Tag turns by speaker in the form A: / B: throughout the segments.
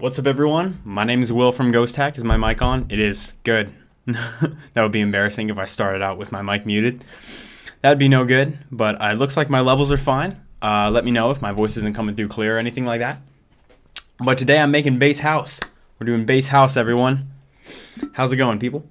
A: What's up, everyone? My name is Will from Ghosthack. Is my mic on? It is. Good. That would be embarrassing if I started out with my mic muted. That would be no good, but it looks like my levels are fine. Let me know if my voice isn't coming through clear or anything like that. But today I'm making bass house. We're doing bass house, everyone. How's it going, people?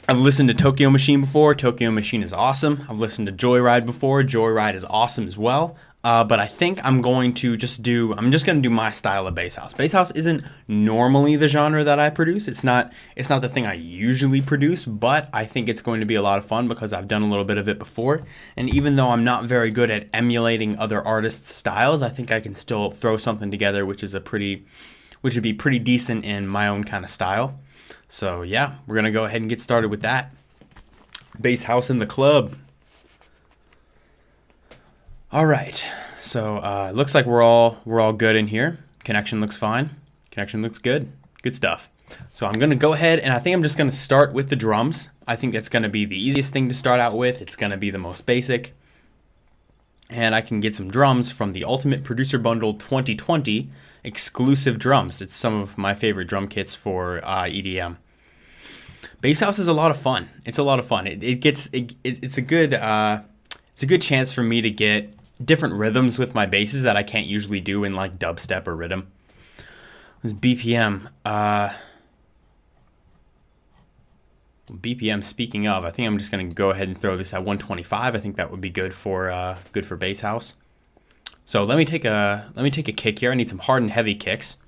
A: I've listened to Tokyo Machine before. Tokyo Machine is awesome. I've listened to Joyride before. Joyride is awesome as well. But I think I'm going to just do my style of bass house. Bass house isn't normally the genre that I produce. It's not the thing I usually produce, but I think it's going to be a lot of fun because I've done a little bit of it before. And even though I'm not very good at emulating other artists' styles, I think I can still throw something together which would be pretty decent in my own kind of style. So yeah, we're gonna go ahead and get started with that. Bass house in the club. All right, so it looks like we're all good in here. Connection looks fine. Connection looks good. Good stuff. So I'm gonna go ahead and I think I'm just gonna start with the drums. I think that's gonna be the easiest thing to start out with. It's gonna be the most basic. And I can get some drums from the Ultimate Producer Bundle 2020 exclusive drums. It's some of my favorite drum kits for EDM. Bass house is a lot of fun. It's a lot of fun. It's a good chance for me to get different rhythms with my basses that I can't usually do in like dubstep or rhythm. This BPM. BPM. Speaking of, I think I'm just gonna go ahead and throw this at 125. I think that would be good for bass house. So let me take a kick here. I need some hard and heavy kicks.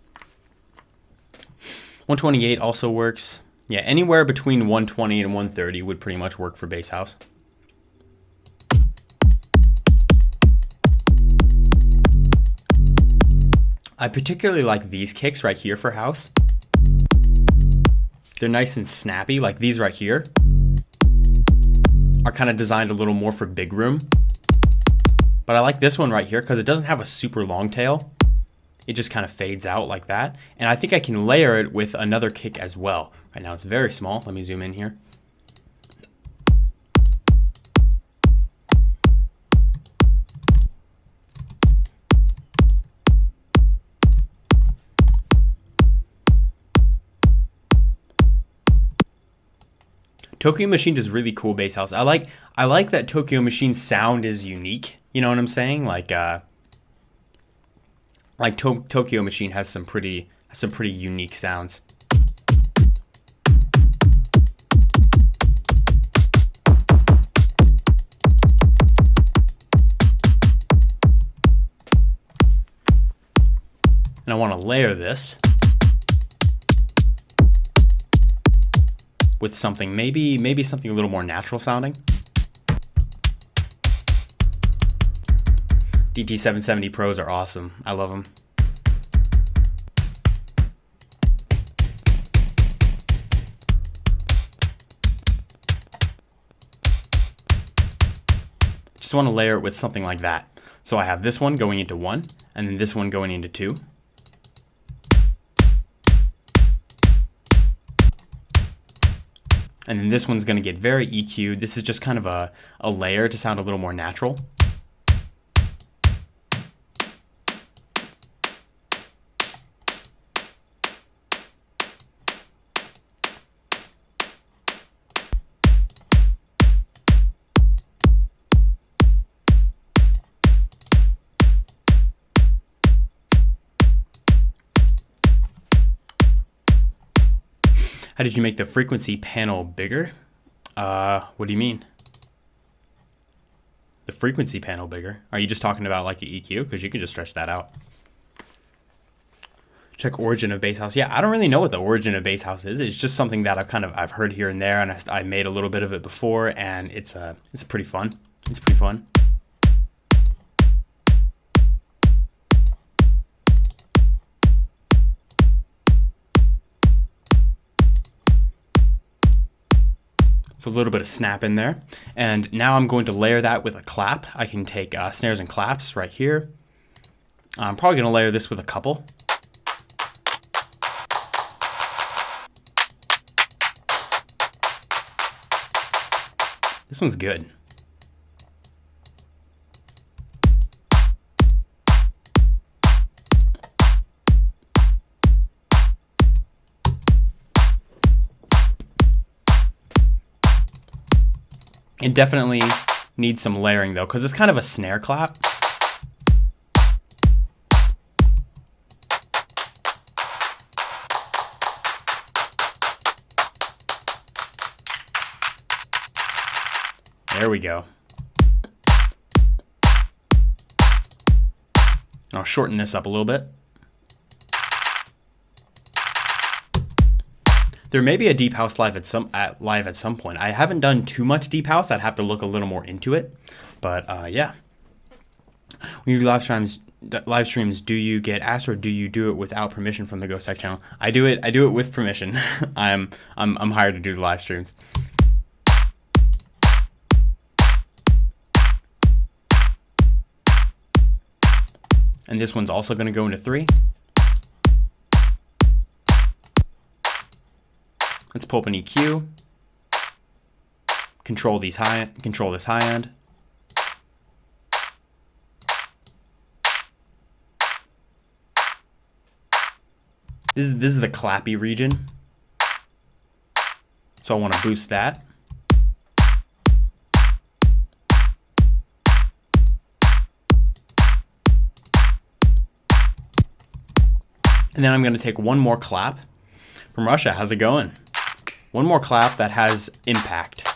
A: 128 also works. Yeah, anywhere between 120 and 130 would pretty much work for bass house. I particularly like these kicks right here for house. They're nice and snappy, like these right here are kind of designed a little more for big room. But I like this one right here because it doesn't have a super long tail. It just kind of fades out like that. And I think I can layer it with another kick as well. Right now it's very small. Let me zoom in here. Tokyo Machine does really cool bass house. I like that Tokyo Machine's sound is unique. You know what I'm saying? Tokyo Machine has some pretty unique sounds. And I want to layer this with something, maybe something a little more natural sounding. DT770 Pros are awesome. I love them. Just want to layer it with something like that. So I have this one going into 1, and then this one going into 2. And then this one's going to get very EQ'd. This is just kind of a layer to sound a little more natural. How did you make the frequency panel bigger? What do you mean? The frequency panel bigger? Are you just talking about like the EQ? Because you can just stretch that out. Check origin of bass house. Yeah, I don't really know what the origin of bass house is. It's just something that I've heard here and there, and I made a little bit of it before, and it's pretty fun. It's pretty fun. So a little bit of snap in there. And now I'm going to layer that with a clap. I can take snares and claps right here. I'm probably going to layer this with a couple. This one's good. It definitely needs some layering though, because it's kind of a snare clap. There we go. And I'll shorten this up a little bit. There may be a deep house live at some point. I haven't done too much deep house. I'd have to look a little more into it. But yeah. When you do live streams, do you get asked or do you do it without permission from the Ghosthack channel? I do it with permission. I'm hired to do the live streams. And this one's also going to go into 3. Let's pull up an EQ. Control this high end. This is the clappy region. So I want to boost that. And then I'm going to take one more clap from Russia. How's it going? One more clap that has impact.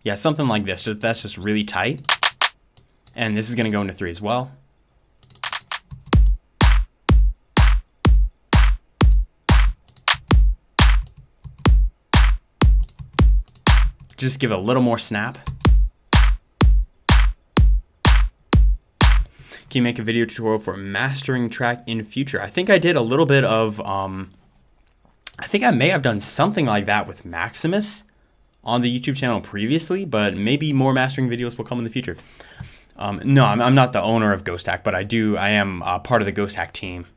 A: Yeah, something like this. That's just really tight. And this is going to go into 3 as well. Just give it a little more snap. Can you make a video tutorial for mastering track in future? I think I did a little bit of, I think I may have done something like that with Maximus on the YouTube channel previously, but maybe more mastering videos will come in the future. No, I'm not the owner of Ghosthack, but I am part of the Ghosthack team.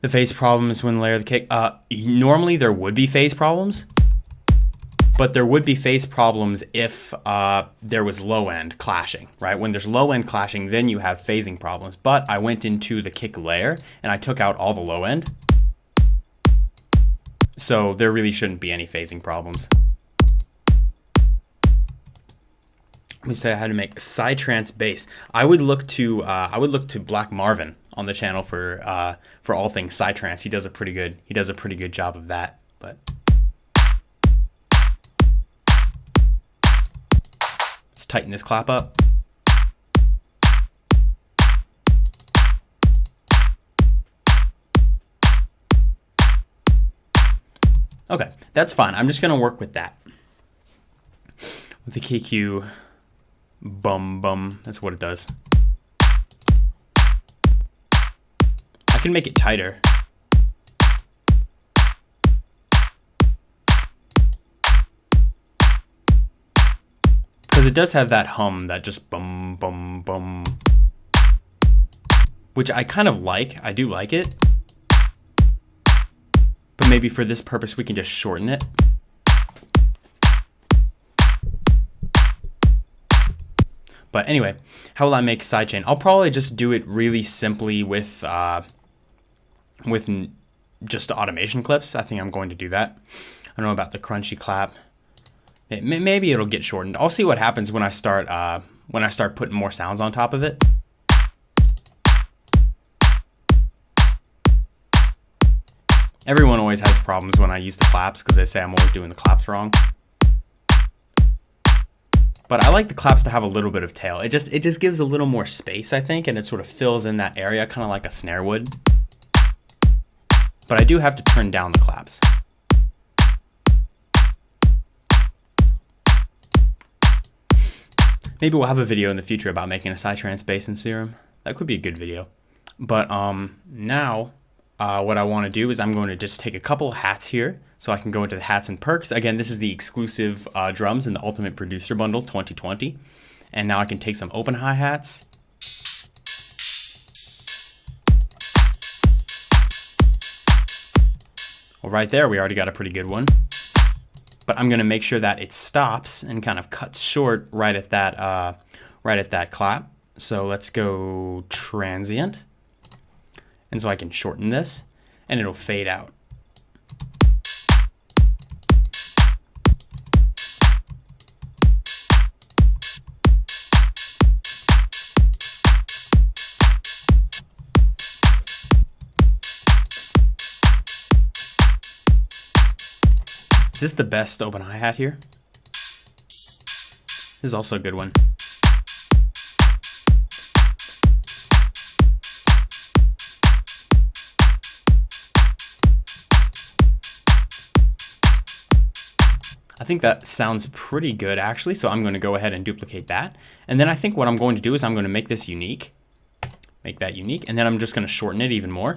A: The phase problems when layer the kick. Normally there would be phase problems, but there would be phase problems if there was low end clashing, right? When there's low end clashing, then you have phasing problems. But I went into the kick layer and I took out all the low end. So there really shouldn't be any phasing problems. Let me say I had to make a psytrance bass. I would look to Black Marvin on the channel for all things psytrance. He does a pretty good job of that. But let's tighten this clap up. Okay, that's fine. I'm just gonna work with that. With the KQ bum bum, that's what it does. I can make it tighter. Because it does have that hum, that just bum bum bum, which I kind of like. I do like it. But maybe for this purpose we can just shorten it. But anyway, how will I make sidechain? I'll probably just do it really simply with just the automation clips. I think I'm going to do that. I don't know about the crunchy clap. Maybe it'll get shortened. I'll see what happens when I start putting more sounds on top of it. Everyone always has problems when I use the claps because they say I'm always doing the claps wrong. But I like the claps to have a little bit of tail. It just gives a little more space, I think, and it sort of fills in that area, kind of like a snare would. But I do have to turn down the claps. Maybe we'll have a video in the future about making a psytrance bass in Serum. That could be a good video. But now what I want to do is I'm going to just take a couple hats here so I can go into the hats and perks. Again, this is the exclusive drums in the Ultimate Producer Bundle 2020. And now I can take some open hi-hats. Well, right there, we already got a pretty good one. But I'm going to make sure that it stops and kind of cuts short right at that clap. So let's go transient. And so I can shorten this and it'll fade out. Is this the best open hi-hat here? This is also a good one. I think that sounds pretty good actually, so I'm going to go ahead and duplicate that. And then I think what I'm going to do is I'm going to make this unique. Make that unique, and then I'm just going to shorten it even more.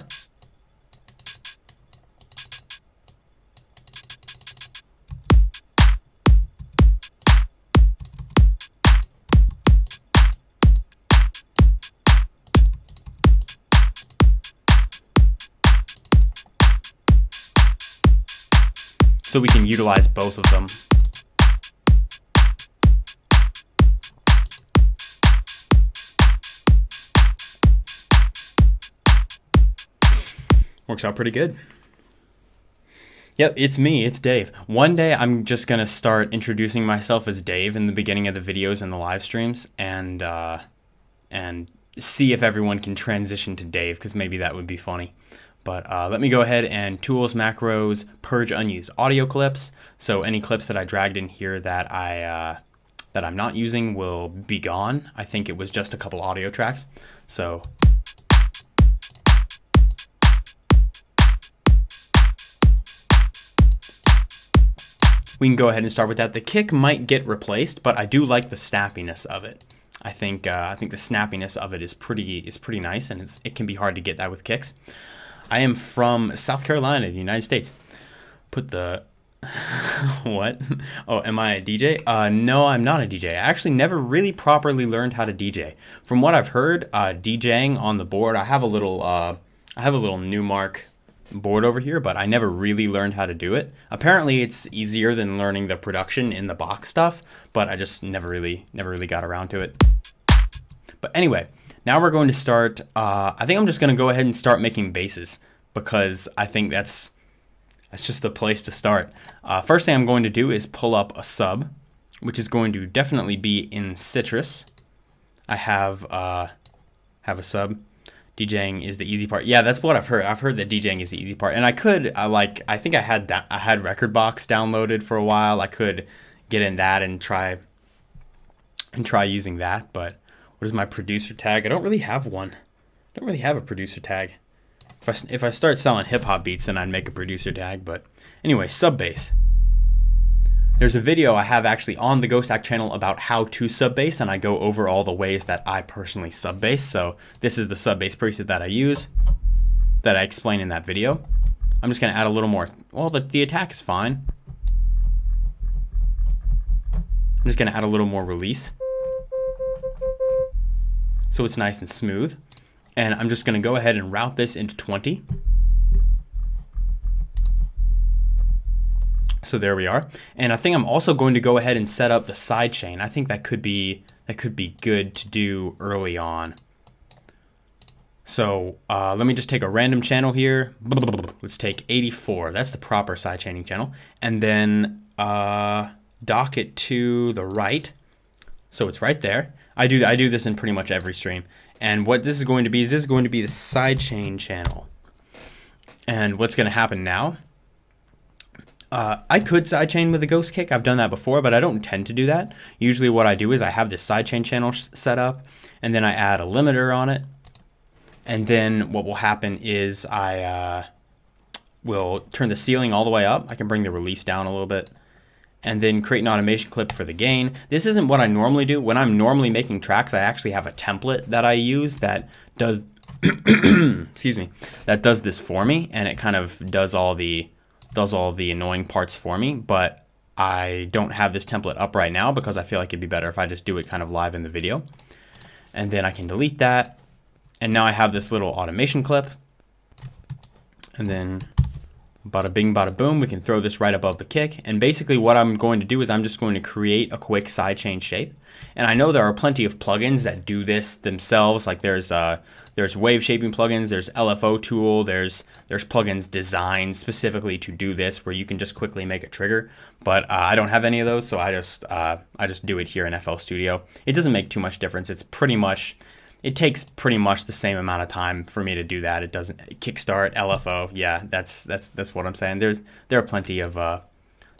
A: So we can utilize both of them. Works out pretty good. Yep, it's me, it's Dave. One day I'm just gonna start introducing myself as Dave in the beginning of the videos and the live streams, and see if everyone can transition to Dave, because maybe that would be funny. But let me go ahead and tools, macros, purge unused audio clips. So any clips that I dragged in here that I'm not using will be gone. I think it was just a couple audio tracks. So we can go ahead and start with that. The kick might get replaced, but I do like the snappiness of it. I think the snappiness of it is pretty nice, and it can be hard to get that with kicks. I am from South Carolina, the United States. Put the what? Oh, am I a DJ? No, I'm not a DJ. I actually never really properly learned how to DJ. From what I've heard, DJing on the board, I have a little Newmark board over here, but I never really learned how to do it. Apparently, it's easier than learning the production in the box stuff, but I just never really got around to it. But anyway. Now we're going to start, I think I'm just going to go ahead and start making basses, because I think that's just the place to start. First thing I'm going to do is pull up a sub, which is going to definitely be in Citrus. I have a sub. DJing is the easy part. Yeah, that's what I've heard. I've heard that DJing is the easy part. And I think I had Rekordbox downloaded for a while. I could get in that and try using that, but what is my producer tag? I don't really have one. I don't really have a producer tag. If I start selling hip-hop beats, then I'd make a producer tag. But anyway, sub bass. There's a video I have actually on the Ghosthack channel about how to sub bass, and I go over all the ways that I personally sub bass. So this is the sub bass preset that I use, that I explain in that video. I'm just going to add a little more. Well, the attack is fine. I'm just going to add a little more release, so it's nice and smooth. And I'm just going to go ahead and route this into 20. So there we are. And I think I'm also going to go ahead and set up the sidechain. I think that could be good to do early on. So let me just take a random channel here. Let's take 84. That's the proper sidechaining channel. And then dock it to the right. So it's right there. I do this in pretty much every stream. And what this is going to be is this is going to be the sidechain channel. And what's going to happen now? I could sidechain with a ghost kick. I've done that before, but I don't tend to do that. Usually what I do is I have this sidechain channel set up, and then I add a limiter on it. And then what will happen is I will turn the ceiling all the way up. I can bring the release down a little bit. And then create an automation clip for the gain. This isn't what I normally do. When I'm normally making tracks, I actually have a template that I use that does excuse me, that does this for me, and it kind of does all the annoying parts for me. But I don't have this template up right now because I feel like it'd be better if I just do it kind of live in the video. And then I can delete that. And now I have this little automation clip. And then Bada bing, bada boom. We can throw this right above the kick. And basically what I'm going to do is I'm just going to create a quick sidechain shape. And I know there are plenty of plugins that do this themselves. Like there's wave shaping plugins, there's LFO tool, there's plugins designed specifically to do this where you can just quickly make a trigger. But I don't have any of those, so I just do it here in FL Studio. It doesn't make too much difference. It takes pretty much the same amount of time for me to do that. It doesn't kickstart, LFO. Yeah, that's what I'm saying. There are plenty of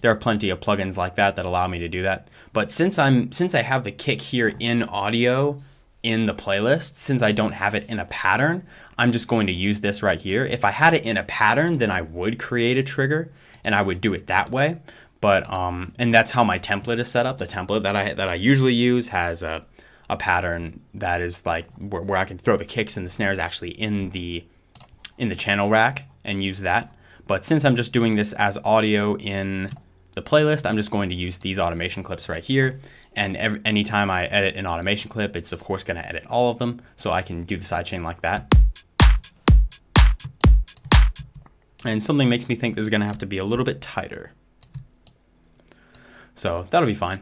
A: plugins like that allow me to do that. But since I have the kick here in audio in the playlist, since I don't have it in a pattern, I'm just going to use this right here. If I had it in a pattern, then I would create a trigger and I would do it that way. But and that's how my template is set up. The template that I usually use has a pattern that is like where I can throw the kicks and the snares actually in the channel rack and use that. But since I'm just doing this as audio in the playlist, I'm just going to use these automation clips right here. And anytime I edit an automation clip, it's of course going to edit all of them, so I can do the sidechain like that. And something makes me think this is going to have to be a little bit tighter. So that'll be fine.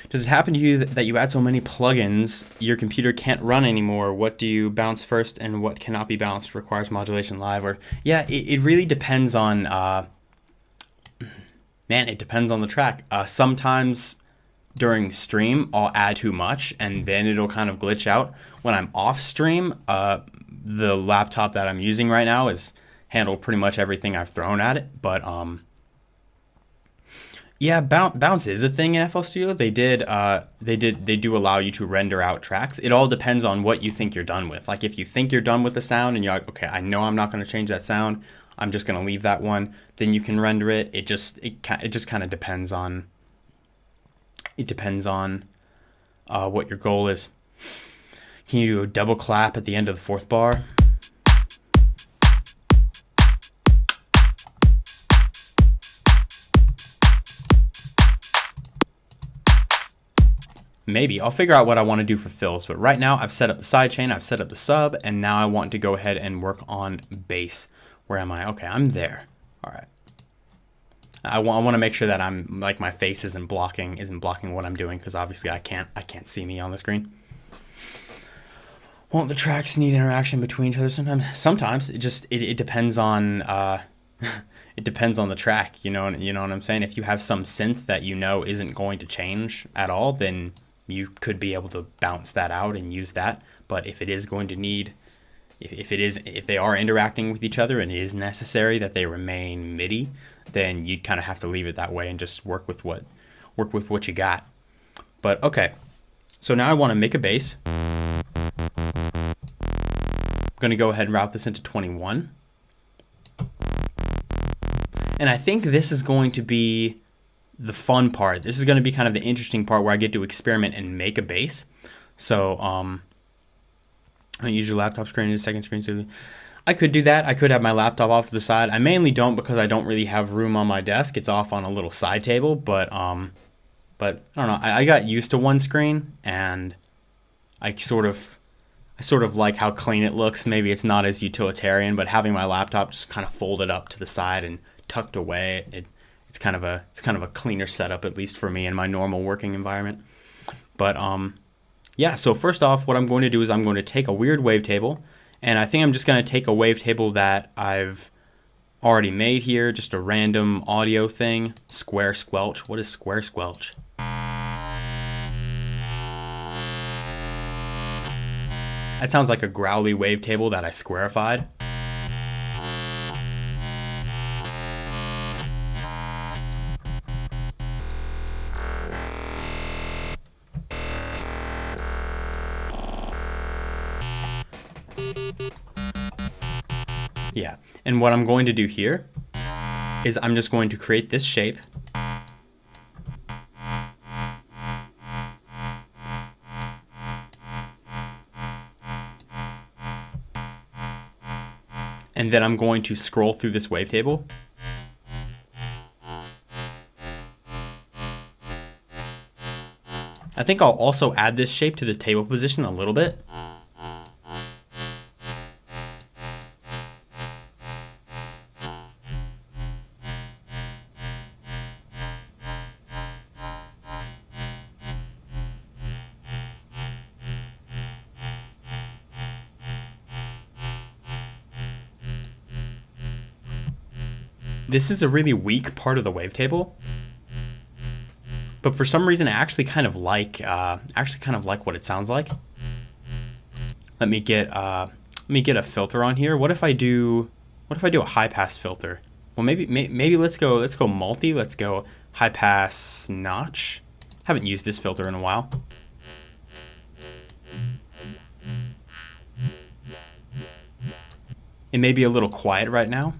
A: Does it happen to you that you add so many plugins your computer can't run anymore? What do you bounce first and what cannot be bounced? Requires modulation live? Or yeah, it really depends on it depends on the track. Sometimes during stream I'll add too much and then it'll kind of glitch out. When I'm off stream, the laptop that I'm using right now has handled pretty much everything I've thrown at it, but yeah, bounce is a thing in FL Studio. They do allow you to render out tracks. It all depends on what you think you're done with. Like if you think you're done with the sound and you're like, okay, I know I'm not going to change that sound, I'm just going to leave that one, then you can render it. It just kind of depends on what your goal is. Can you do a double clap at the end of the fourth bar? Maybe. I'll figure out what I want to do for fills, but right now I've set up the sidechain, I've set up the sub, and now I want to go ahead and work on bass. Where am I? Okay, I'm there. All right. I want to make sure that I'm like my face isn't blocking what I'm doing, because obviously I can't see me on the screen. Won't the tracks need interaction between each other sometimes? Sometimes. It depends on it depends on the track, you know what I'm saying? If you have some synth that you know isn't going to change at all, then you could be able to bounce that out and use that. But if it is going to need, if they are interacting with each other and it is necessary that they remain MIDI, then you'd kind of have to leave it that way and just work with what you got. But okay, so now I want to make a bass. I'm going to go ahead and route this into 21. And I think this is going to be the fun part. This is going to be kind of the interesting part where I get to experiment and make a bass. So I use your laptop screen as a second screen. So I could do that. I could have my laptop off to the side. I mainly don't because I don't really have room on my desk. It's off on a little side table, but I don't know. I got used to one screen and I sort of like how clean it looks. Maybe it's not as utilitarian, but having my laptop just kind of folded up to the side and tucked away, it's kind of a cleaner setup, at least for me in my normal working environment. But yeah, so first off, what I'm going to do is I'm going to take a weird wavetable, and I think I'm just going to take a wavetable that I've already made here, just a random audio thing. Square squelch. What is square squelch? That sounds like a growly wavetable that I squarified. Yeah, and what I'm going to do here is I'm just going to create this shape. And then I'm going to scroll through this wavetable. I think I'll also add this shape to the table position a little bit. This is a really weak part of the wavetable, but for some reason I actually kind of like what it sounds like. Let me get a filter on here. What if I do a high pass filter? Well, maybe let's go multi. Let's go high pass notch. Haven't used this filter in a while. It may be a little quiet right now.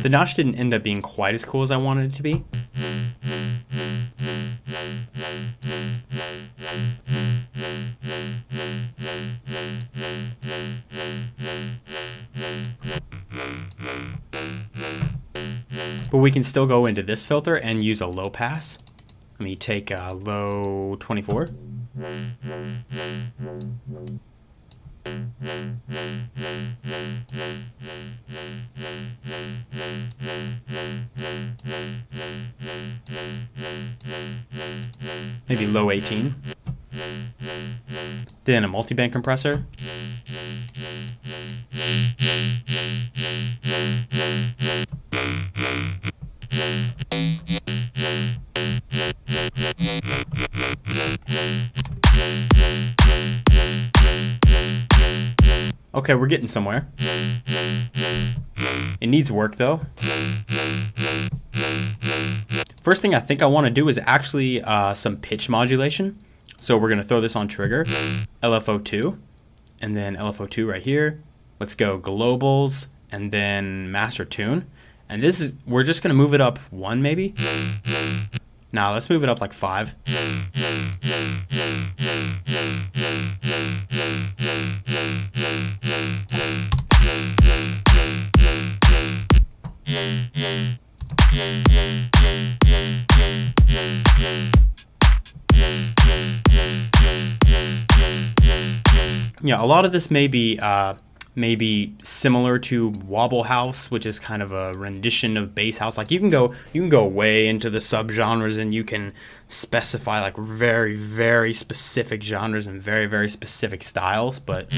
A: The notch didn't end up being quite as cool as I wanted it to be. But we can still go into this filter and use a low pass. Let me take a low 24. Maybe low 18. Then a multi-band compressor. Okay, we're getting somewhere. It needs work though. First thing I think I want to do is actually some pitch modulation. So we're going to throw this on trigger, LFO2, and then LFO2 right here. Let's go globals and then master tune. And this is, we're just going to move it up 1 maybe. Now let's move it up like 5. Yeah, a lot of this may be similar to Wobble House, which is kind of a rendition of bass house. Like you can go way into the subgenres and you can specify like very, very specific genres and very, very specific styles. But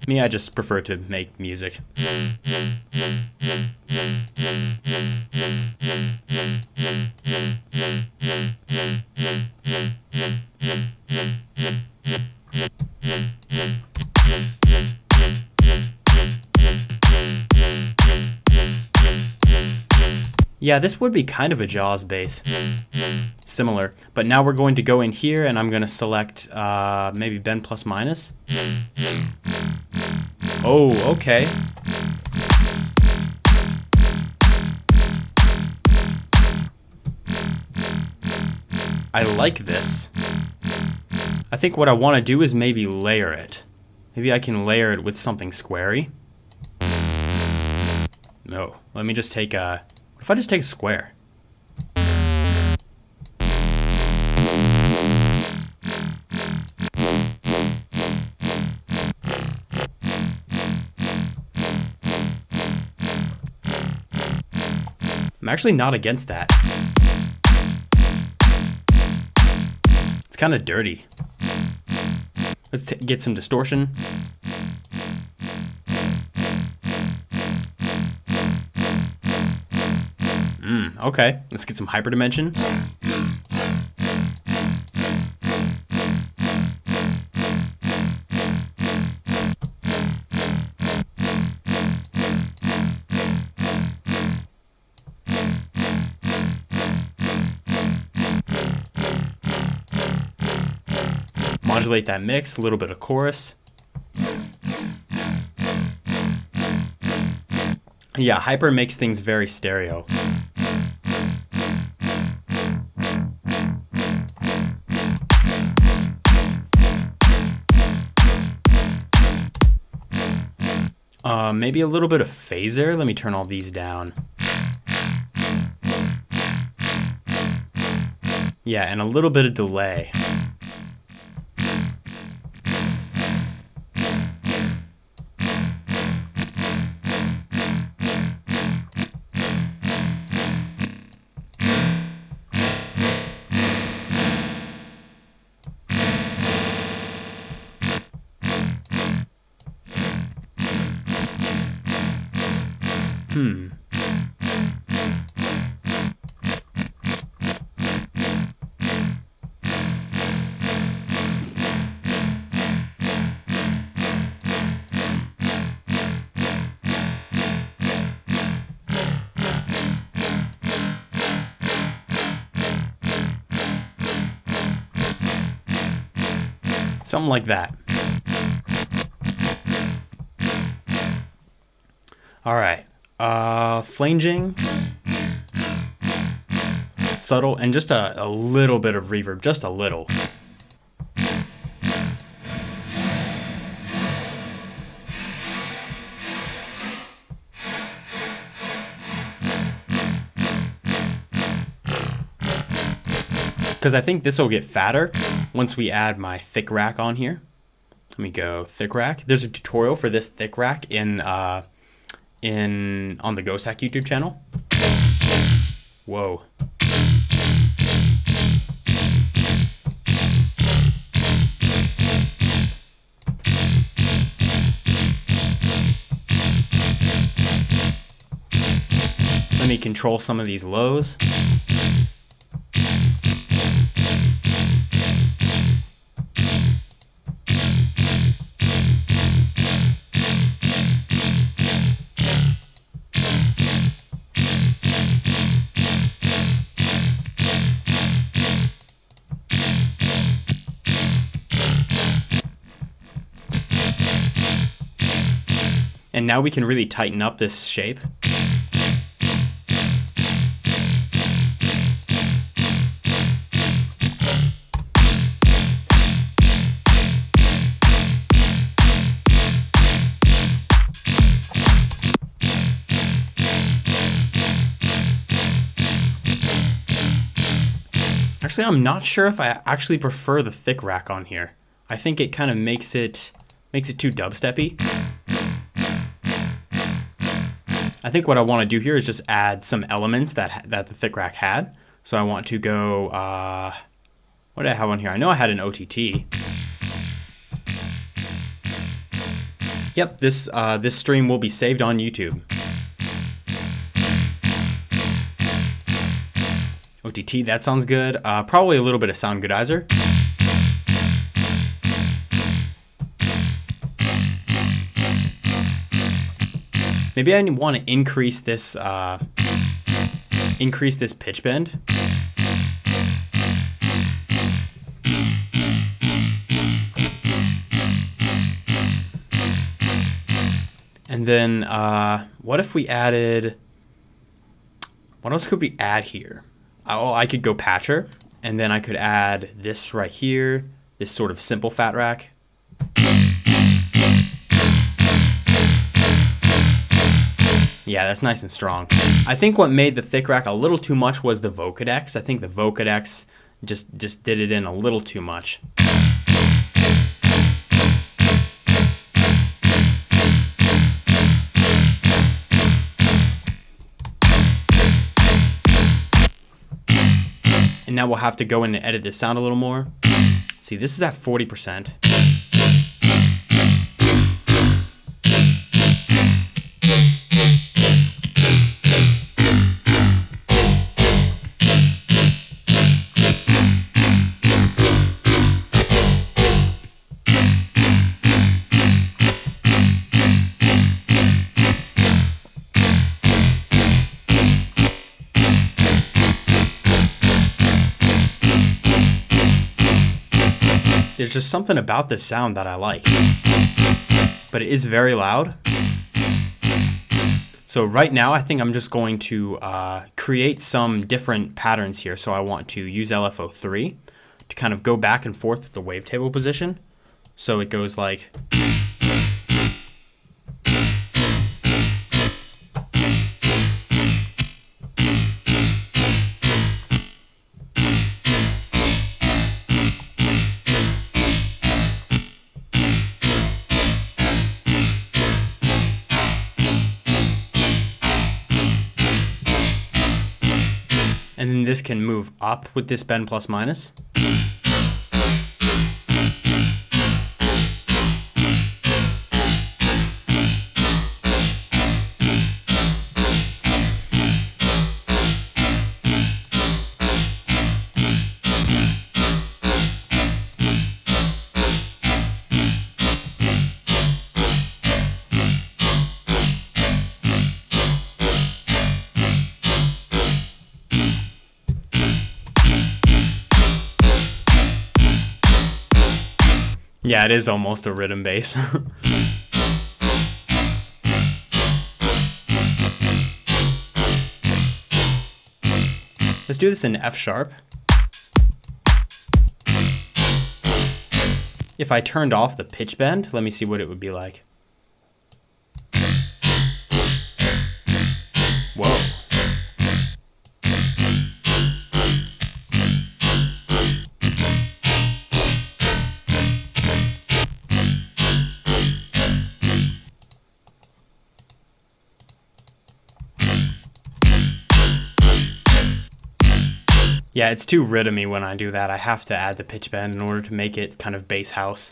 A: me, I just prefer to make music. Yeah, this would be kind of a Jaws bass. Similar. But now we're going to go in here and I'm going to select maybe bend plus minus. Oh, okay. I like this. I think what I want to do is maybe layer it. Maybe I can layer it with something squarey. No, let me just take a... What if I just take a square? I'm actually not against that. It's kind of dirty. Let's get some distortion. Okay, let's get some hyperdimension. Modulate that mix, a little bit of chorus. Yeah, hyper makes things very stereo. Maybe a little bit of phaser. Let me turn all these down. Yeah, and a little bit of delay. Something like that. All right. Flanging. Subtle, and just a little bit of reverb, just a little. Because I think this will get fatter once we add my Thicc rack on here. Let me go Thicc rack. There's a tutorial for this Thicc rack on the Ghosthack YouTube channel. Whoa. Let me control some of these lows. And now we can really tighten up this shape. Actually, I'm not sure if I actually prefer the Thicc rack on here. I think it kind of makes it too dubsteppy. I think what I want to do here is just add some elements that the Thicc rack had. So I want to go, what did I have on here? I know I had an OTT. Yep, this stream will be saved on YouTube. OTT, that sounds good. Probably a little bit of sound goodizer. Maybe I want to increase this pitch bend. And then what if we added, what else could we add here? Oh, I could go patcher, and then I could add this right here, this sort of simple fat rack. Yeah, that's nice and strong. I think what made the Thicc rack a little too much was the Vocodex. I think the Vocodex just did it in a little too much. And now we'll have to go in and edit this sound a little more. See, this is at 40%. There's just something about this sound that I like, but it is very loud. So right now, I think I'm just going to create some different patterns here. So I want to use LFO3 to kind of go back and forth with the wavetable position. So it goes like, this can move up with this bend plus minus. Yeah, it is almost a rhythm bass. Let's do this in F sharp. If I turned off the pitch bend, let me see what it would be like. Whoa. Yeah, it's too rhythmy when I do that. I have to add the pitch bend in order to make it kind of bass house.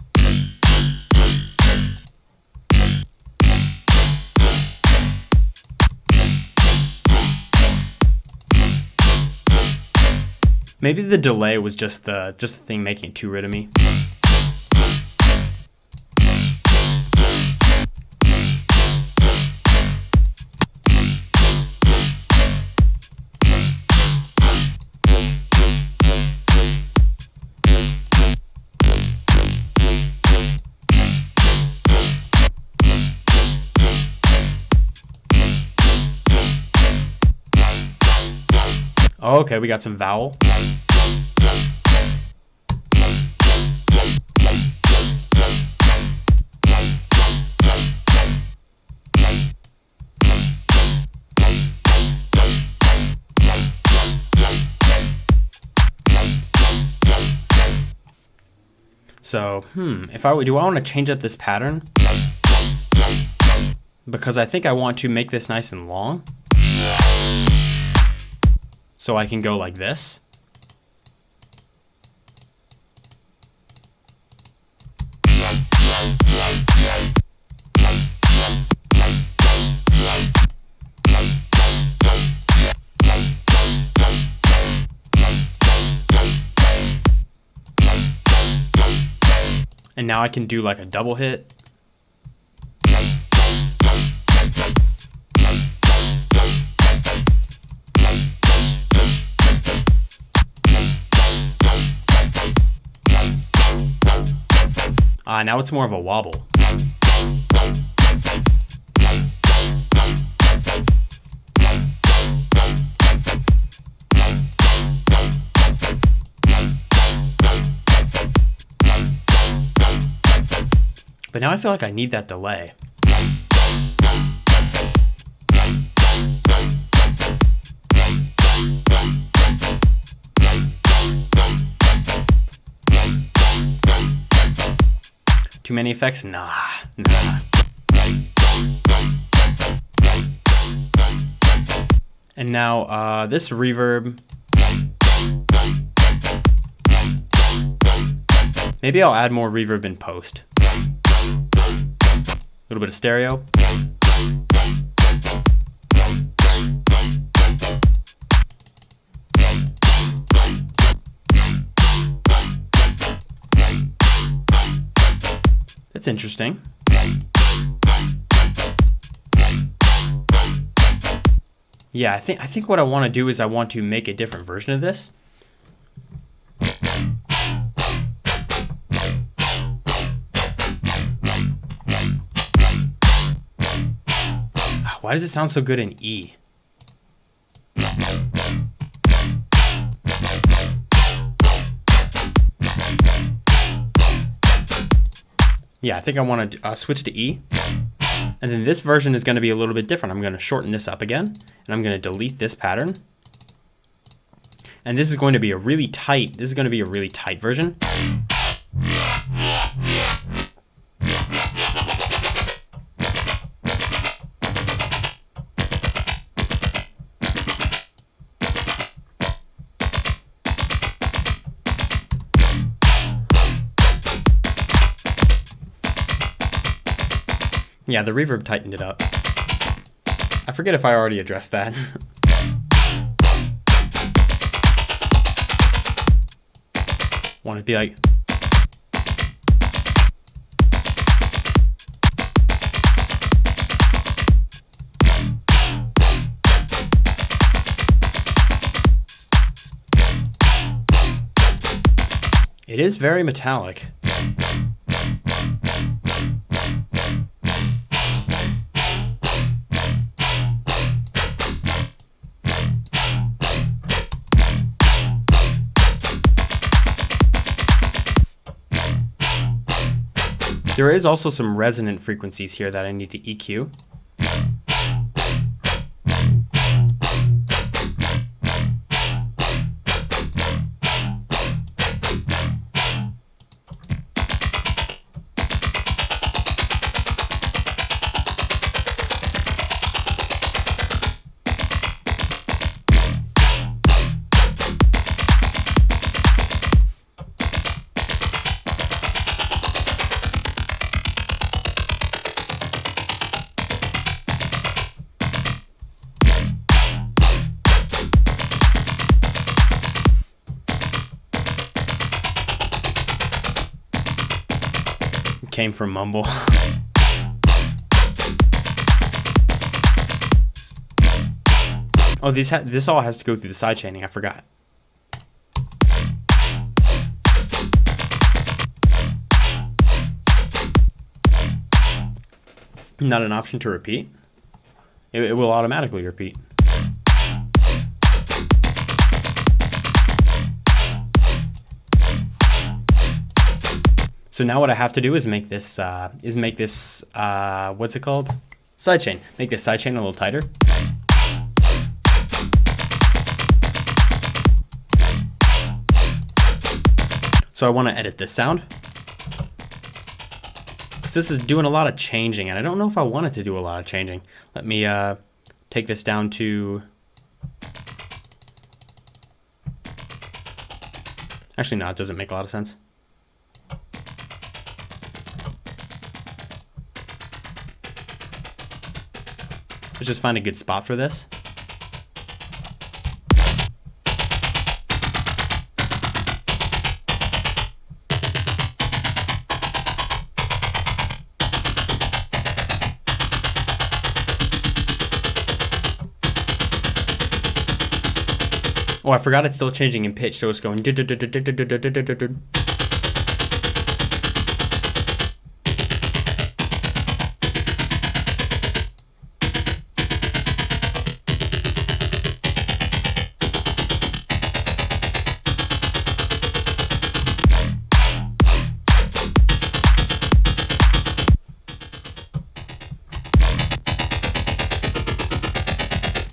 A: Maybe the delay was just the thing making it too rhythmy. Oh, okay, we got some vowel. So, if do I want to change up this pattern? Because I think I want to make this nice and long. So I can go like this. And now I can do like a double hit. Now it's more of a wobble. But now I feel like I need that delay. Too many effects? Nah. And now this reverb. Maybe I'll add more reverb in post. A little bit of stereo. That's interesting. Yeah, I think what I want to do is I want to make a different version of this. Why does it sound so good in E? Yeah, I think I want to switch to E. And then this version is going to be a little bit different. I'm going to shorten this up again, and I'm going to delete this pattern. And this is going to be a really tight, version. Yeah, the reverb tightened it up. I forget if I already addressed that. Want it to be like... It is very metallic. There is also some resonant frequencies here that I need to EQ. Came from mumble. Oh, this all has to go through the side chaining. I forgot. Not an option to repeat. It will automatically repeat. So now what I have to do is make this what's it called? Sidechain. Make this sidechain a little tighter. So I want to edit this sound. So this is doing a lot of changing, and I don't know if I want it to do a lot of changing. Let me take this down to... Actually, no, it doesn't make a lot of sense. Let's just find a good spot for this. Oh, I forgot it's still changing in pitch, so it's going...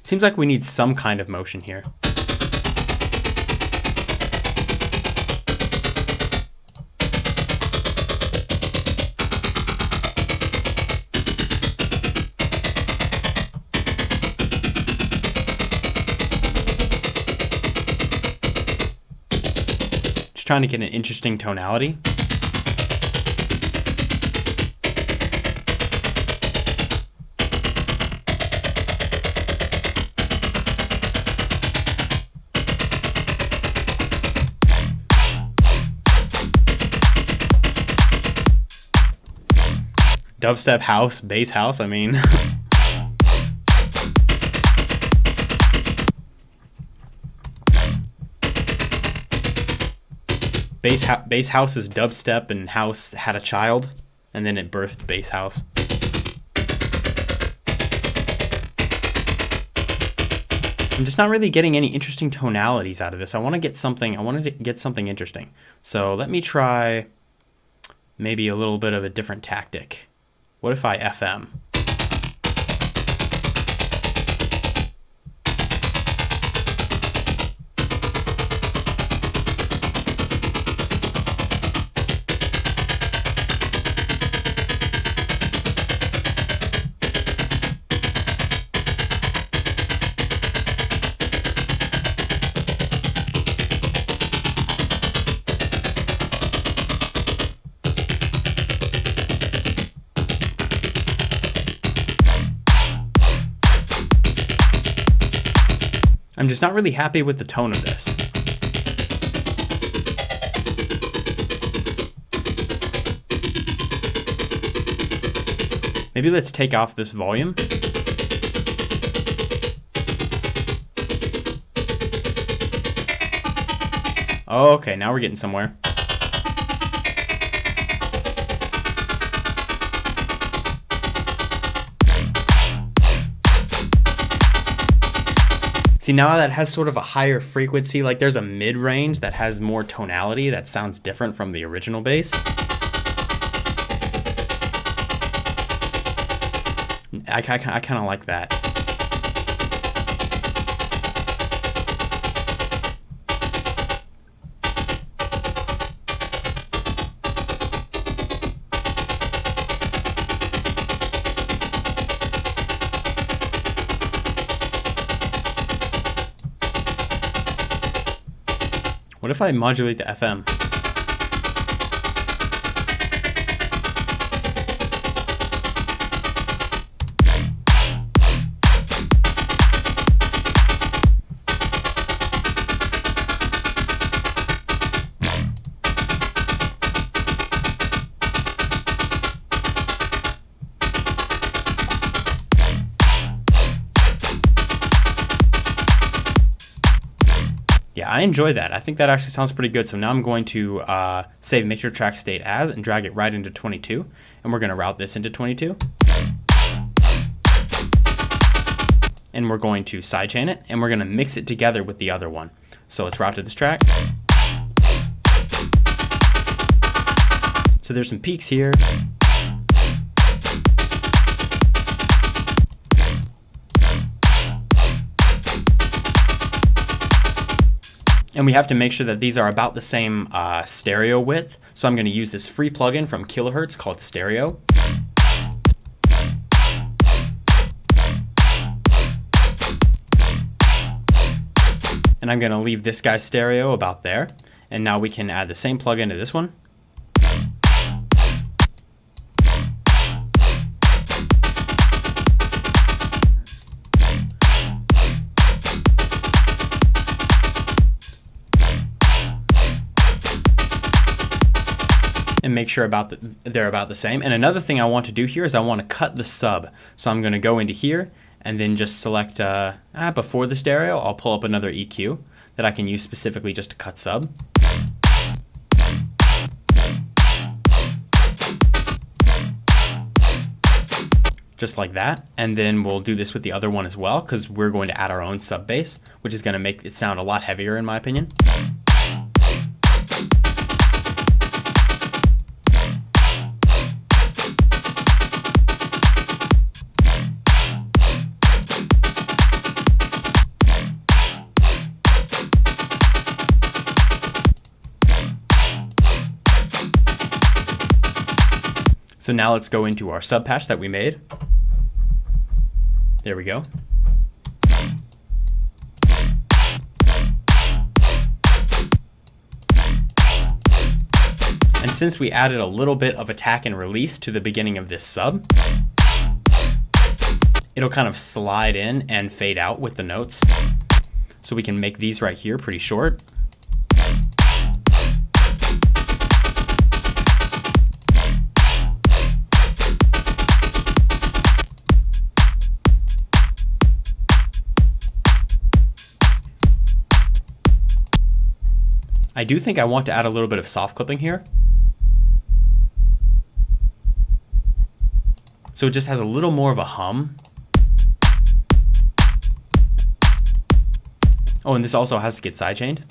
A: Seems like we need some kind of motion here. Just trying to get an interesting tonality. Dubstep house, bass house, I mean. Bass house is dubstep, and house had a child, and then it birthed bass house. I'm just not really getting any interesting tonalities out of this. I wanted to get something interesting. So let me try maybe a little bit of a different tactic. What if I FM? I'm just not really happy with the tone of this. Maybe let's take off this volume. Oh, okay, now we're getting somewhere. See, now that has sort of a higher frequency, like there's a mid-range that has more tonality that sounds different from the original bass. I kind of like that. What if I modulate the FM? Yeah, I enjoy that. I think that actually sounds pretty good. So now I'm going to save mixture track state as and drag it right into 22. And we're going to route this into 22. And we're going to sidechain it. And we're going to mix it together with the other one. So let's route to this track. So there's some peaks here. And we have to make sure that these are about the same stereo width. So I'm going to use this free plugin from Kilohertz called Stereo. And I'm going to leave this guy's stereo about there. And now we can add the same plugin to this one. And make sure they're about the same. And another thing I want to do here is I want to cut the sub. So I'm going to go into here and then just select before the stereo, I'll pull up another EQ that I can use specifically just to cut sub. Just like that. And then we'll do this with the other one as well, because we're going to add our own sub bass, which is going to make it sound a lot heavier in my opinion. So now let's go into our sub patch that we made. There we go. And since we added a little bit of attack and release to the beginning of this sub, it'll kind of slide in and fade out with the notes. So we can make these right here pretty short. I do think I want to add a little bit of soft clipping here. So it just has a little more of a hum. Oh, and this also has to get sidechained.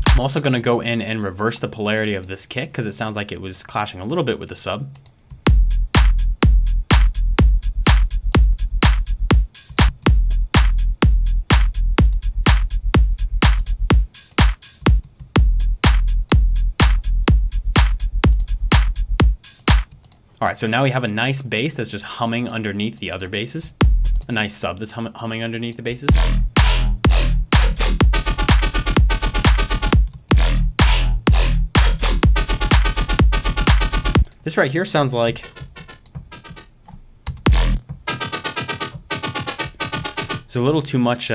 A: I'm also going to go in and reverse the polarity of this kick because it sounds like it was clashing a little bit with the sub. All right, so now we have a nice bass that's just humming underneath the other basses. A nice sub that's humming underneath the basses. This right here sounds like it's a little too much.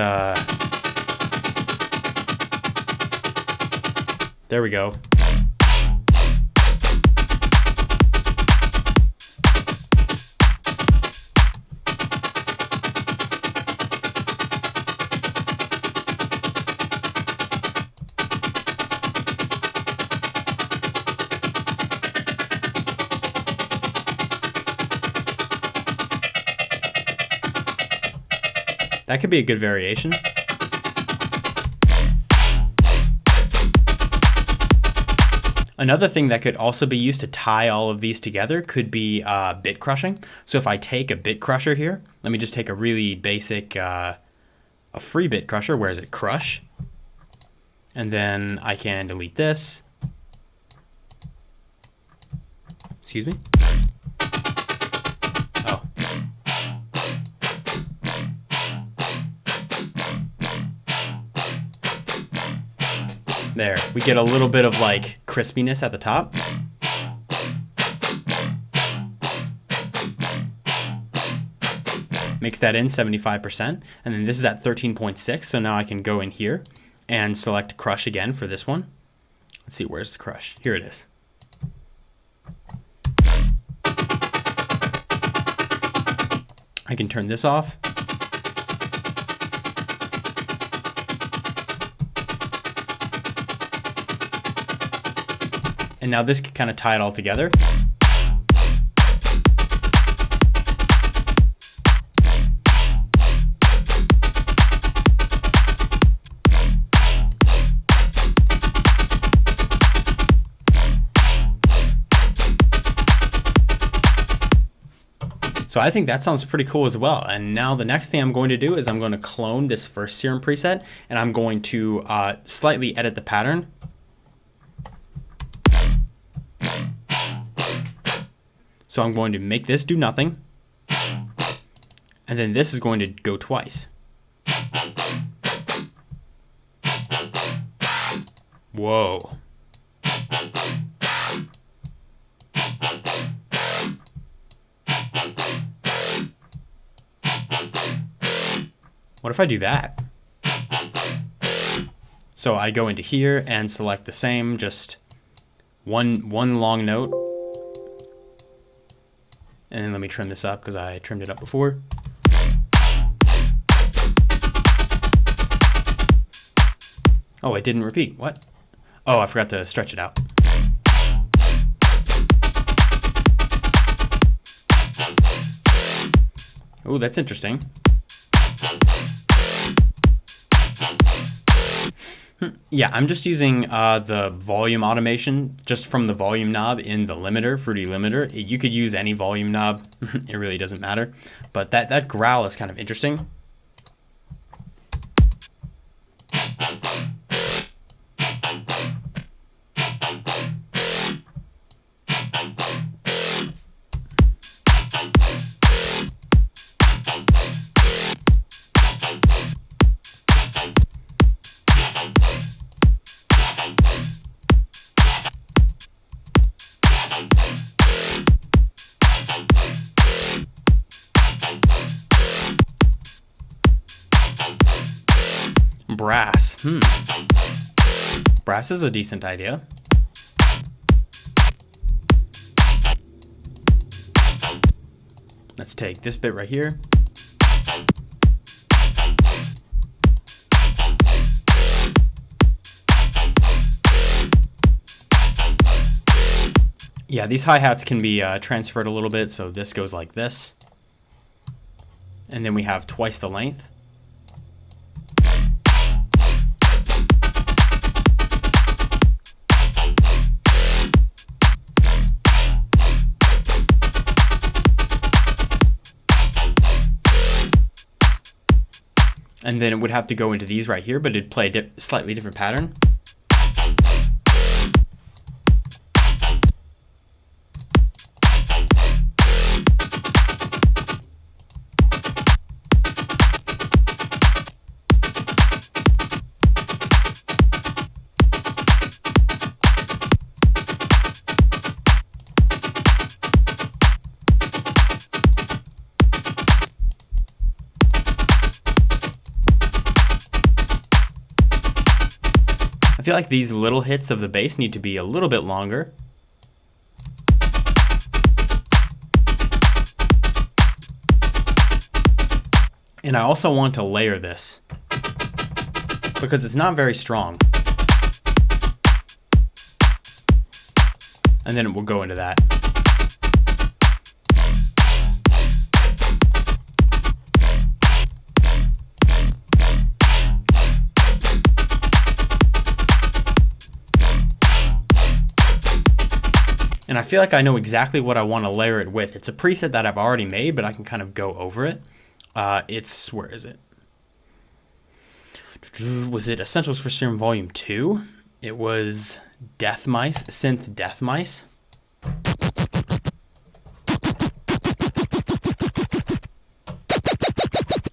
A: There we go. That could be a good variation. Another thing that could also be used to tie all of these together could be bit crushing. So if I take a bit crusher here, let me just take a really basic, a free bit crusher. Where is it? Crush. And then I can delete this. Excuse me. Oh. There, we get a little bit of like crispiness at the top. Mix that in 75%, and then this is at 13.6, so now I can go in here and select crush again for this one. Let's see, where's the crush? Here it is. I can turn this off. And now this can kind of tie it all together. So I think that sounds pretty cool as well. And now the next thing I'm going to do is I'm going to clone this first Serum preset, and I'm going to slightly edit the pattern. So I'm going to make this do nothing, and then this is going to go twice. Whoa. What if I do that? So I go into here and select the same, just one long note. And then let me trim this up because I trimmed it up before. Oh, it didn't repeat. What? Oh, I forgot to stretch it out. Oh, that's interesting. Yeah, I'm just using the volume automation just from the volume knob in the limiter, Fruity limiter. You could use any volume knob. It really doesn't matter. But that growl is kind of interesting. Brass. Brass is a decent idea. Let's take this bit right here. Yeah, these hi-hats can be transferred a little bit, so this goes like this. And then we have twice the length. And then it would have to go into these right here, but it'd play a slightly different pattern. I feel like these little hits of the bass need to be a little bit longer. And I also want to layer this because it's not very strong. And then we'll go into that. And I feel like I know exactly what I want to layer it with. It's a preset that I've already made, but I can kind of go over it. Where is it? Was it Essentials for Serum Volume 2? It was Death Mice, Synth Death Mice.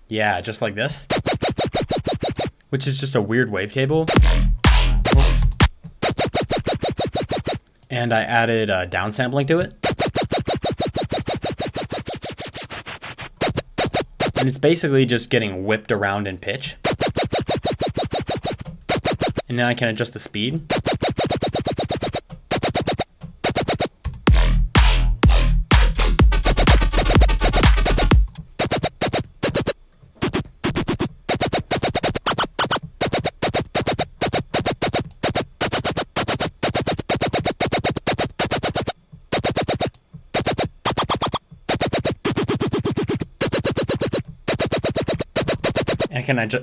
A: Yeah, just like this. Which is just a weird wavetable. And I added downsampling to it. And it's basically just getting whipped around in pitch. And then I can adjust the speed.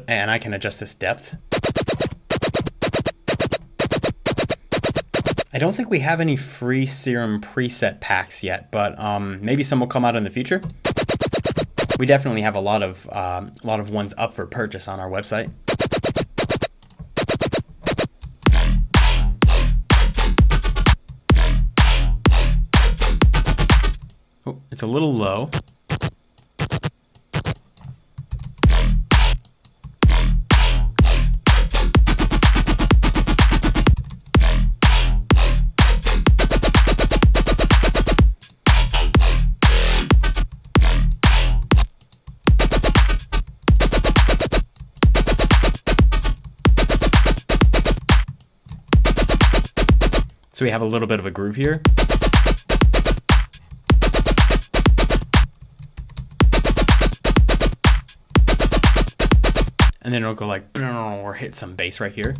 A: And I can adjust this depth. I don't think we have any free Serum preset packs yet, but maybe some will come out in the future. We definitely have a lot of ones up for purchase on our website. Oh, it's a little low. So we have a little bit of a groove here. And then it'll go like, or hit some bass right here.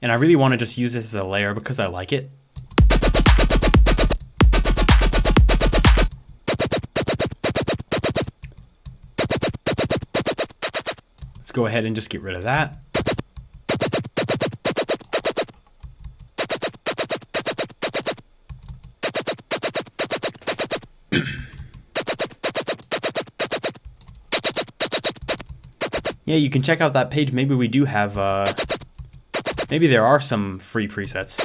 A: And I really want to just use this as a layer because I like it. Let's go ahead and just get rid of that. Yeah, you can check out that page. Maybe we do have, maybe there are some free presets.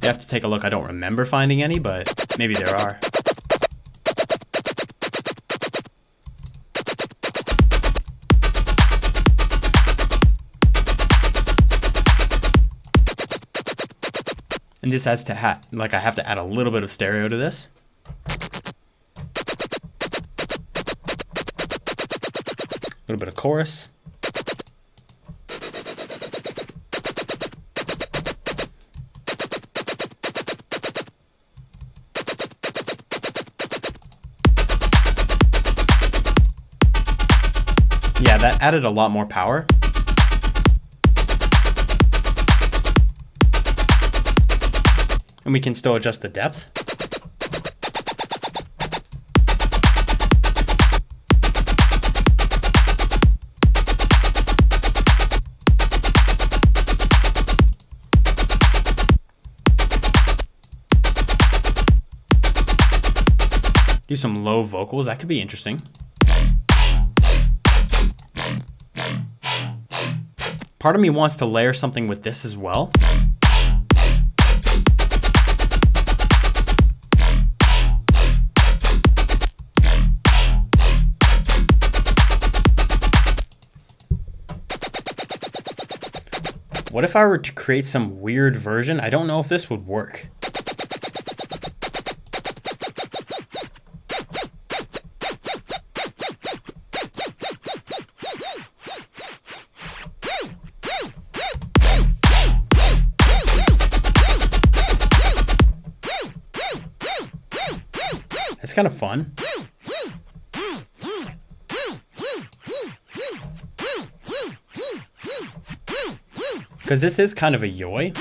A: You have to take a look. I don't remember finding any, but maybe there are. And this has to I have to add a little bit of stereo to this. A little bit of chorus. Yeah, that added a lot more power. And we can still adjust the depth. Do some low vocals, that could be interesting. Part of me wants to layer something with this as well. What if I were to create some weird version? I don't know if this would work. It's kind of fun. Because this is kind of a yoi.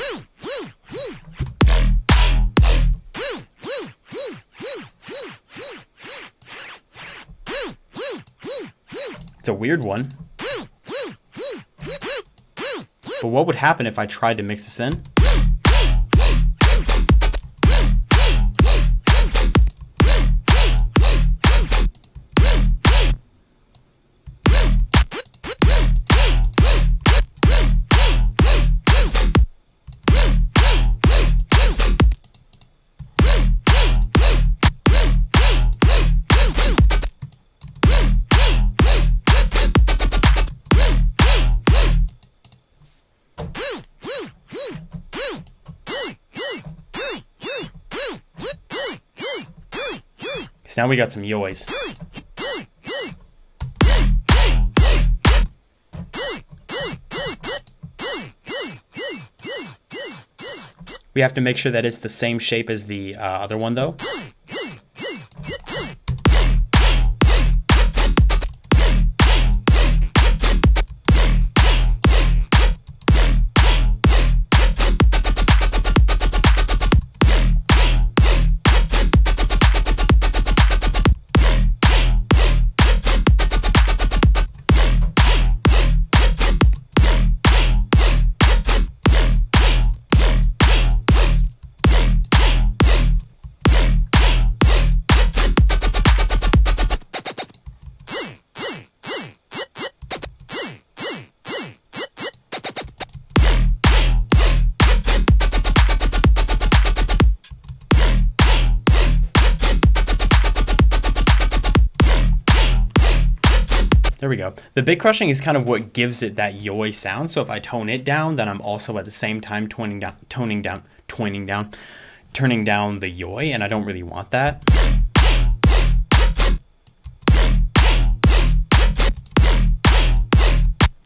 A: It's a weird one. But what would happen if I tried to mix this in? So now we got some yoys. We have to make sure that it's the same shape as the other one though. There we go. The big crushing is kind of what gives it that yoi sound. So if I tone it down, then I'm also at the same time turning down the yoi, and I don't really want that.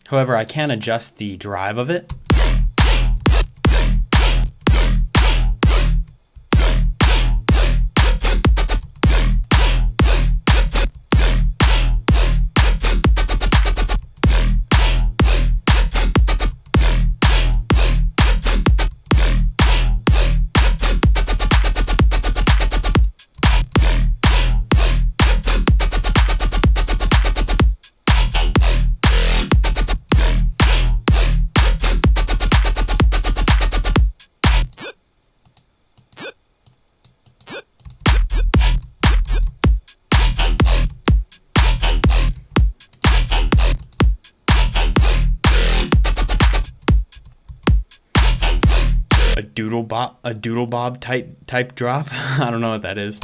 A: However, I can adjust the drive of it. A doodle bob type drop. I don't know what that is.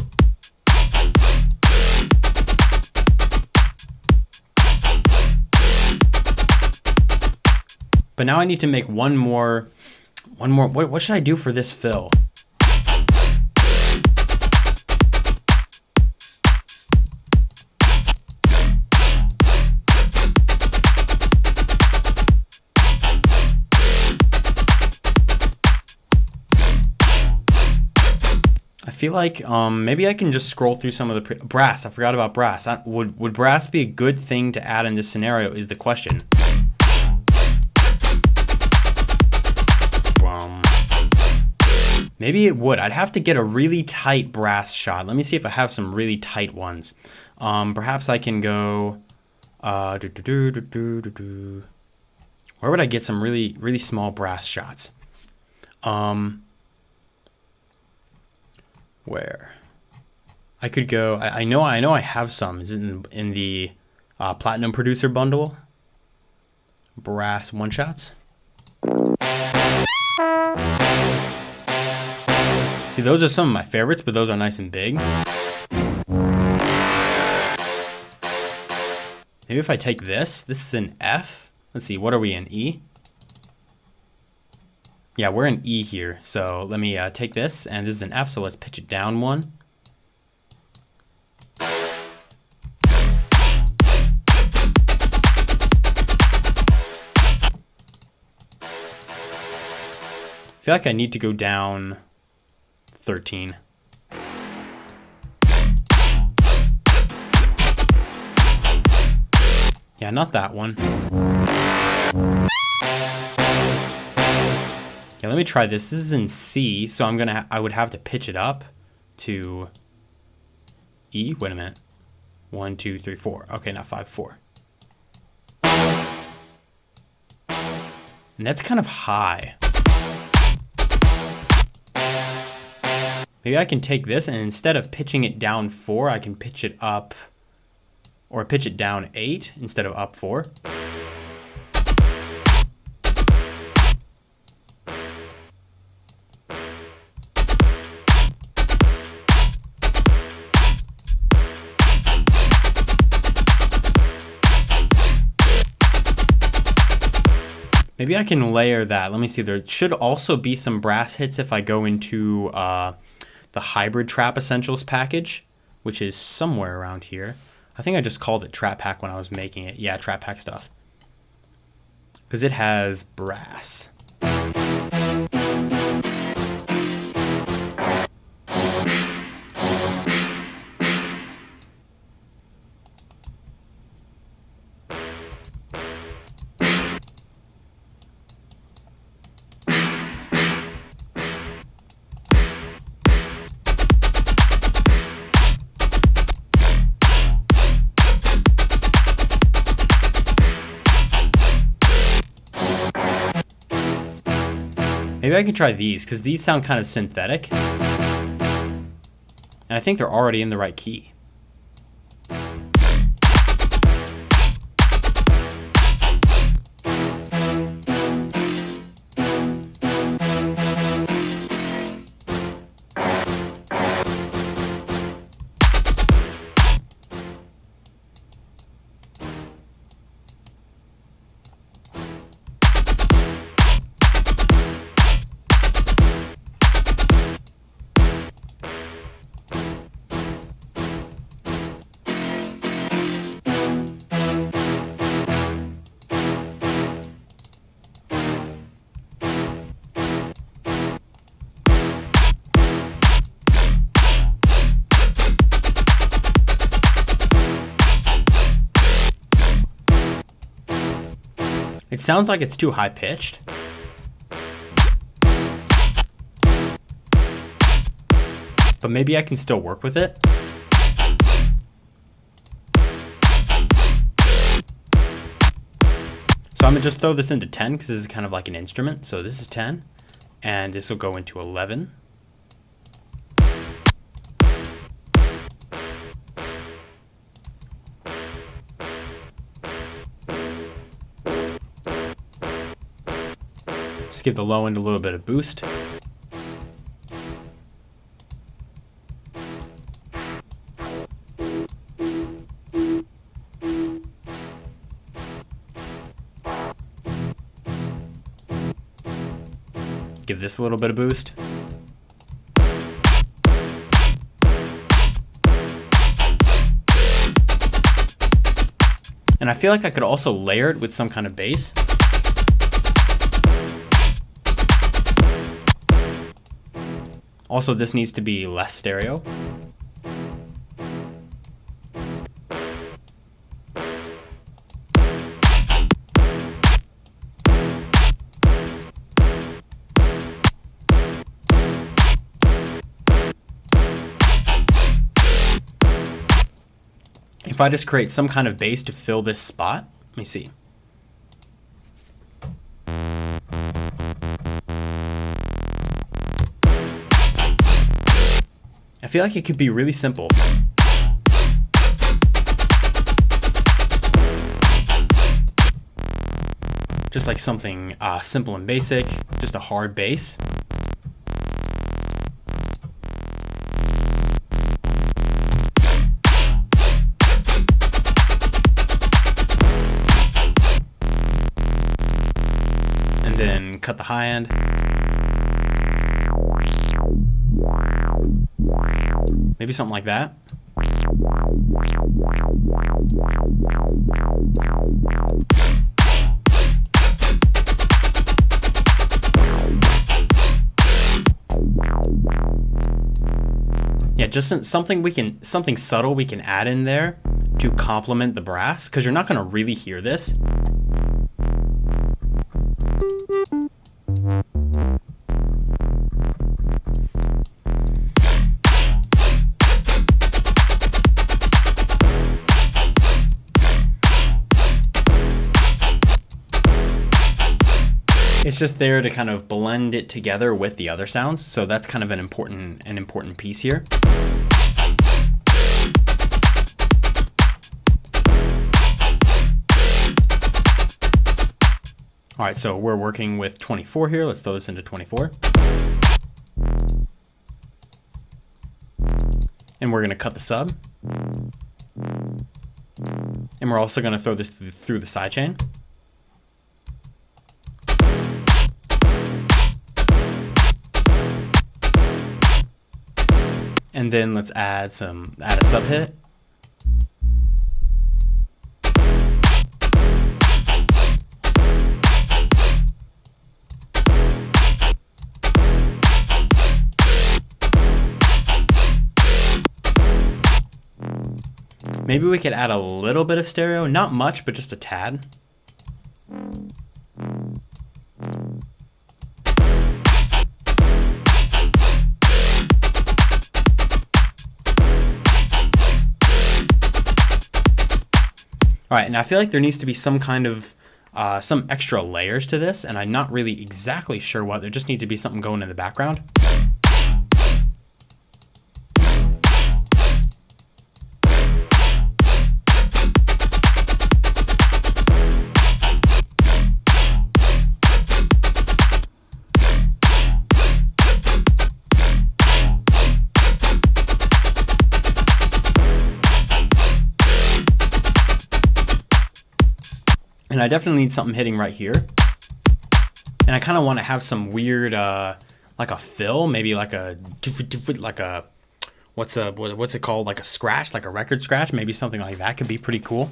A: But now I need to make one more. What should I do for this fill? I feel like maybe I can just scroll through some of the brass. I forgot about brass. Would brass be a good thing to add in this scenario is the question. Maybe it would. I'd have to get a really tight brass shot. Let me see if I have some really tight ones. Perhaps I can go... Where would I get some really small brass shots? Where I could go, I know I have some. Is it in the Platinum Producer bundle? Brass one shots. See, those are some of my favorites, but those are nice and big. Maybe if I take this is an F. Let's see, what are we in, E? Yeah, we're in E here, so let me take this, and this is an F, so let's pitch it down one. I feel like I need to go down 13. Yeah, not that one. Yeah, let me try this. This is in C, so I would have to pitch it up to E. Wait a minute. 1, 2, 3, 4. Okay, not 5, 4. And that's kind of high. Maybe I can take this and instead of pitching it down 4, I can pitch it up, or pitch it down 8 instead of up 4. Maybe I can layer that. Let me see. There should also be some brass hits if I go into the Hybrid Trap Essentials package, which is somewhere around here. I think I just called it Trap Pack when I was making it. Yeah, Trap Pack stuff. Because it has brass. Maybe I can try these, because these sound kind of synthetic. And I think they're already in the right key. It sounds like it's too high pitched. But maybe I can still work with it. So I'm gonna just throw this into 10 because this is kind of like an instrument. So this is 10 and this will go into 11. Just give the low end a little bit of boost. Give this a little bit of boost. And I feel like I could also layer it with some kind of bass. Also, this needs to be less stereo. If I just create some kind of bass to fill this spot, let me see. I feel like it could be really simple. Just like something simple and basic, just a hard bass. And then cut the high end. Maybe something like that. Yeah, just something something subtle we can add in there to complement the brass, because you're not going to really hear this. It's just there to kind of blend it together with the other sounds, so that's kind of an important piece here. All right, so we're working with 24 here. Let's throw this into 24. And we're gonna cut the sub. And we're also gonna throw this through the sidechain. And then let's add a sub hit. Maybe we could add a little bit of stereo, not much, but just a tad. All right, and I feel like there needs to be some kind of, some extra layers to this, and I'm not really exactly sure what. There just needs to be something going in the background. And I definitely need something hitting right here. And I kind of want to have some weird, like a fill, maybe like a, what's it called? Like a scratch, like a record scratch, maybe something like that could be pretty cool.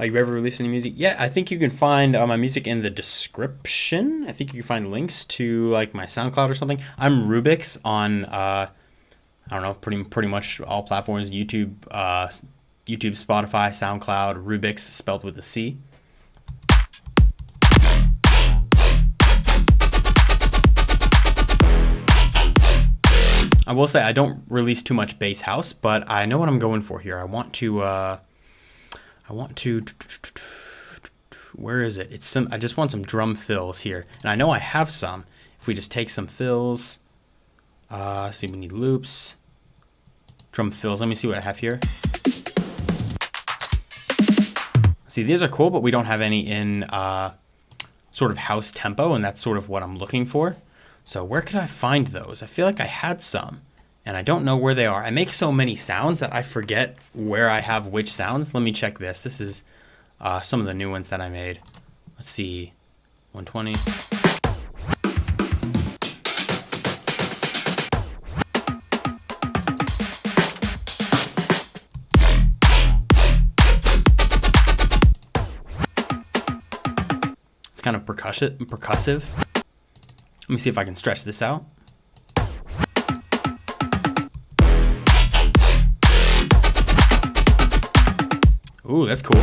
A: You ever released any music? Yeah, I think you can find my music in the description. I think you can find links to like my SoundCloud or something. I'm RUBICS on, I don't know, pretty much all platforms, YouTube, Spotify, SoundCloud, RUBICS spelled with a C. I will say I don't release too much bass house, but I know what I'm going for here. I want to, where is it? I just want some drum fills here. And I know I have some. If we just take some fills, see, we need loops, drum fills. Let me see what I have here. See, these are cool, but we don't have any in sort of house tempo, and that's sort of what I'm looking for. So where could I find those? I feel like I had some, and I don't know where they are. I make so many sounds that I forget where I have which sounds. Let me check this. This is some of the new ones that I made. Let's see, 120. It's kind of percussive. Let me see if I can stretch this out. Ooh, that's cool.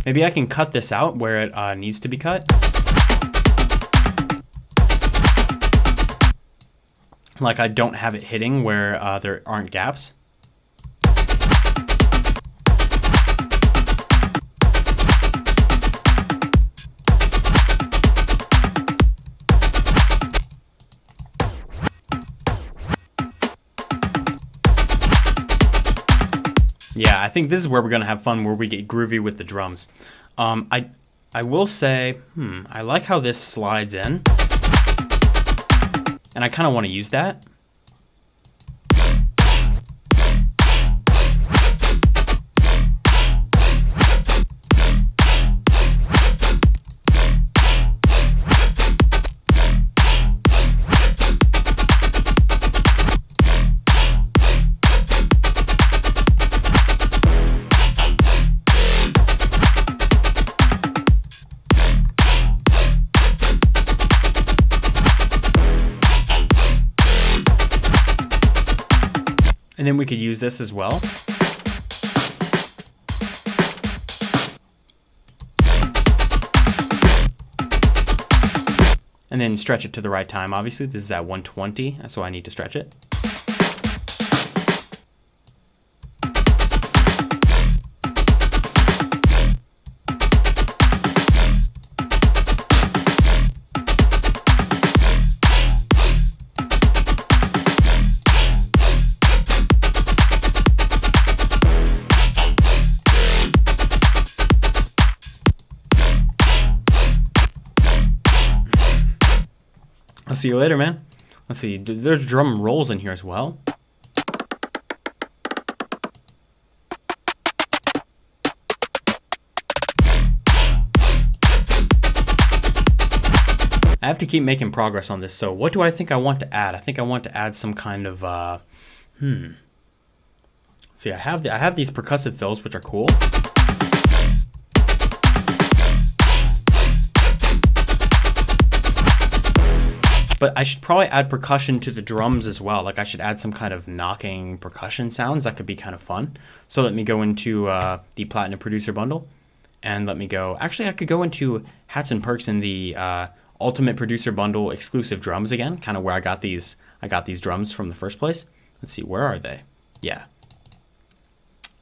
A: Maybe I can cut this out where it needs to be cut. Like I don't have it hitting where there aren't gaps. Yeah, I think this is where we're gonna have fun, where we get groovy with the drums. I will say, I like how this slides in, and I kind of want to use that. And then we could use this as well. And then stretch it to the right time. Obviously, this is at 120, so I need to stretch it. I'll see you later, man. Let's see, there's drum rolls in here as well. I have to keep making progress on this. So what do I think I want to add? I think I want to add some kind of, See, I have these percussive fills, which are cool. But I should probably add percussion to the drums as well. Like I should add some kind of knocking percussion sounds. That could be kind of fun. So let me go into the Platinum Producer Bundle. And let me go, actually I could go into Hats and Perks in the Ultimate Producer Bundle exclusive drums again. Kind of where I got these drums from the first place. Let's see, where are they? Yeah.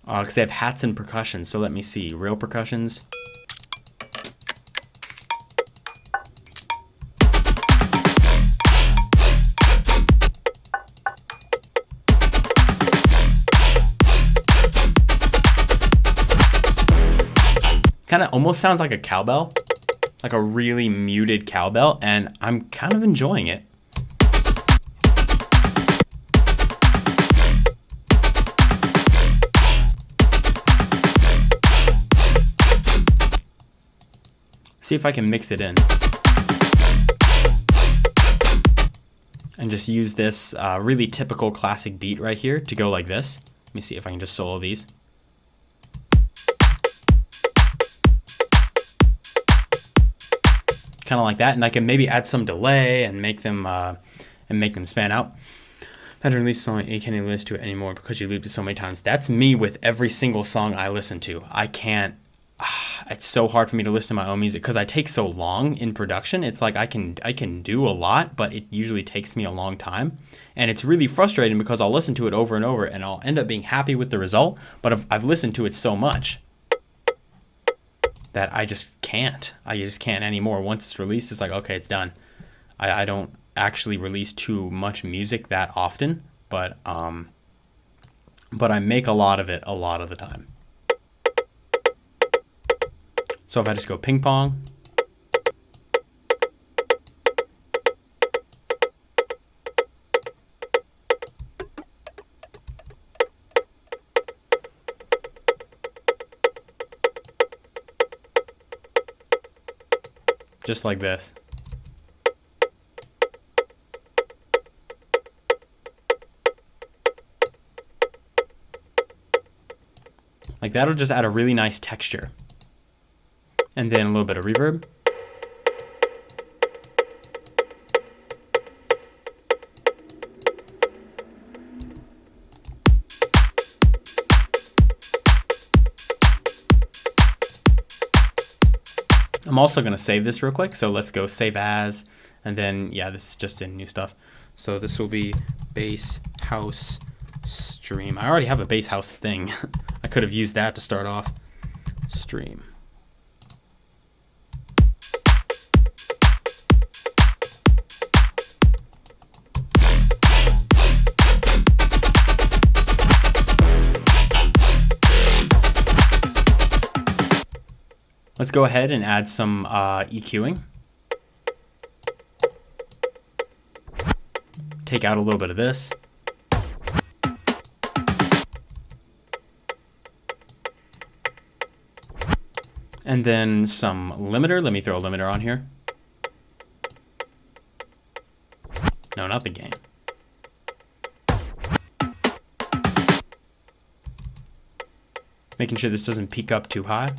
A: Because they have hats and percussion. So let me see, real percussions. Kind of almost sounds like a cowbell, like a really muted cowbell, and I'm kind of enjoying it. See if I can mix it in. And just use this really typical classic beat right here to go like this. Let me see if I can just solo these. Kind of like that, and I can maybe add some delay and make them span out. I haven't released a song, you can't even listen to it anymore because you looped it so many times. That's me with every single song I listen to. I can't. It's so hard for me to listen to my own music because I take so long in production. It's like I can do a lot, but it usually takes me a long time, and it's really frustrating because I'll listen to it over and over, and I'll end up being happy with the result. But I've listened to it so much that I just can't anymore. Once it's released, it's like, okay, it's done. I don't actually release too much music that often, but I make a lot of it a lot of the time. So if I just go ping pong, just like this. Like that'll just add a really nice texture. And then a little bit of reverb. I'm also going to save this real quick. So let's go save as, and then, yeah, this is just in new stuff. So this will be bass house stream. I already have a bass house thing. I could have used that to start off. Stream. Let's go ahead and add some EQing. Take out a little bit of this. And then some limiter. Let me throw a limiter on here. No, not the gain. Making sure this doesn't peak up too high.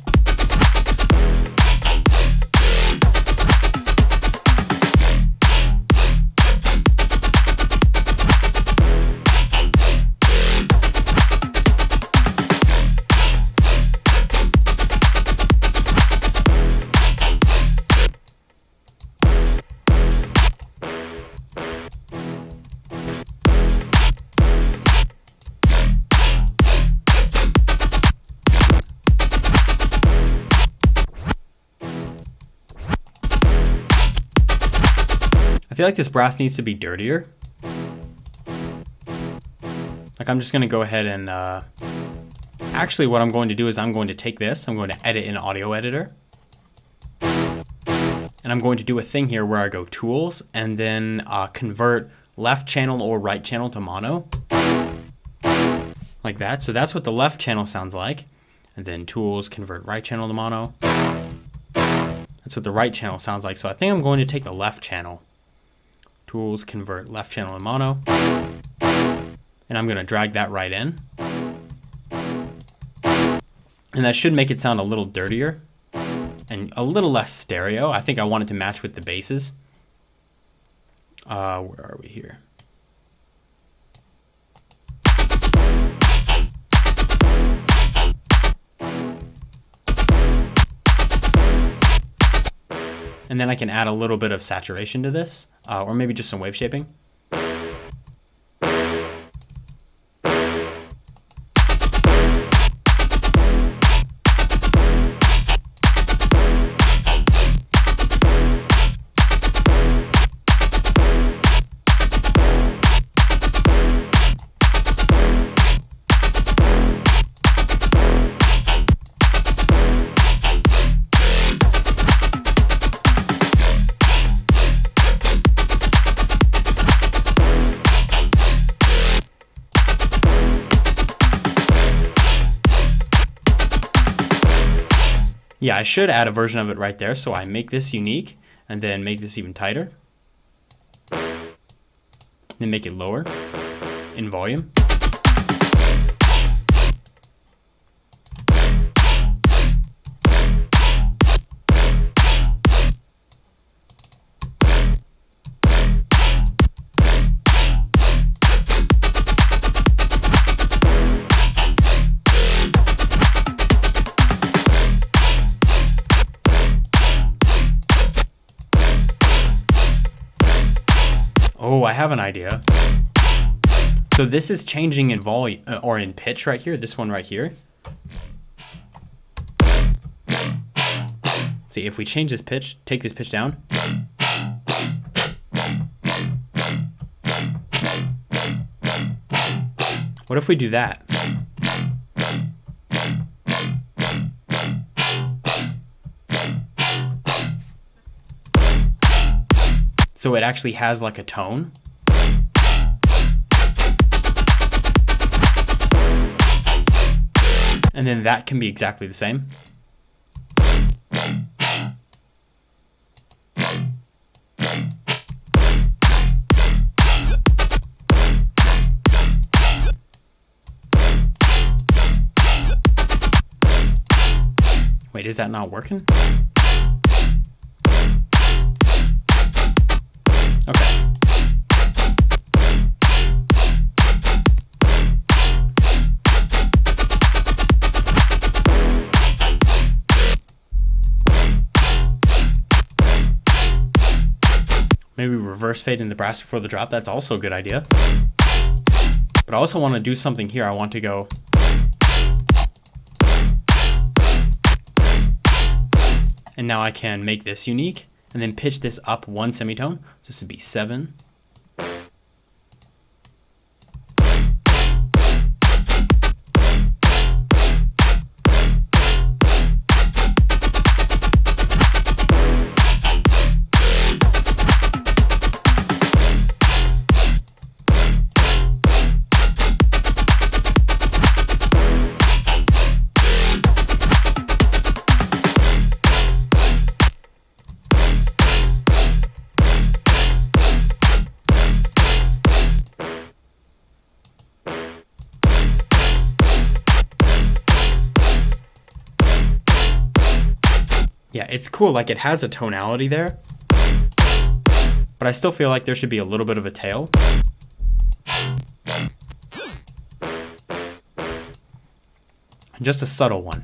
A: I feel like this brass needs to be dirtier. Like I'm just gonna go ahead and, actually what I'm going to do is I'm going to take this, I'm going to edit in Audio Editor. And I'm going to do a thing here where I go Tools and then convert left channel or right channel to mono. Like that. So that's what the left channel sounds like. And then Tools, convert right channel to mono. That's what the right channel sounds like. So I think I'm going to take the left channel. Tools, convert left channel to mono. And I'm going to drag that right in. And that should make it sound a little dirtier and a little less stereo. I think I want it to match with the basses. Where are we here? And then I can add a little bit of saturation to this, or maybe just some wave shaping. Yeah, I should add a version of it right there. So I make this unique and then make this even tighter. Then make it lower in volume. Oh, I have an idea. So this is changing in volume or in pitch right here, this one right here. See, if we change this pitch, take this pitch down. What if we do that? So it actually has like a tone. And then that can be exactly the same. Wait, is that not working? Okay. Maybe reverse fade in the brass before the drop. That's also a good idea. But I also want to do something here. I want to go. And now I can make this unique. And then pitch this up one semitone. So this would be 7. Yeah, it's cool, like it has a tonality there, but I still feel like there should be a little bit of a tail. Just a subtle one.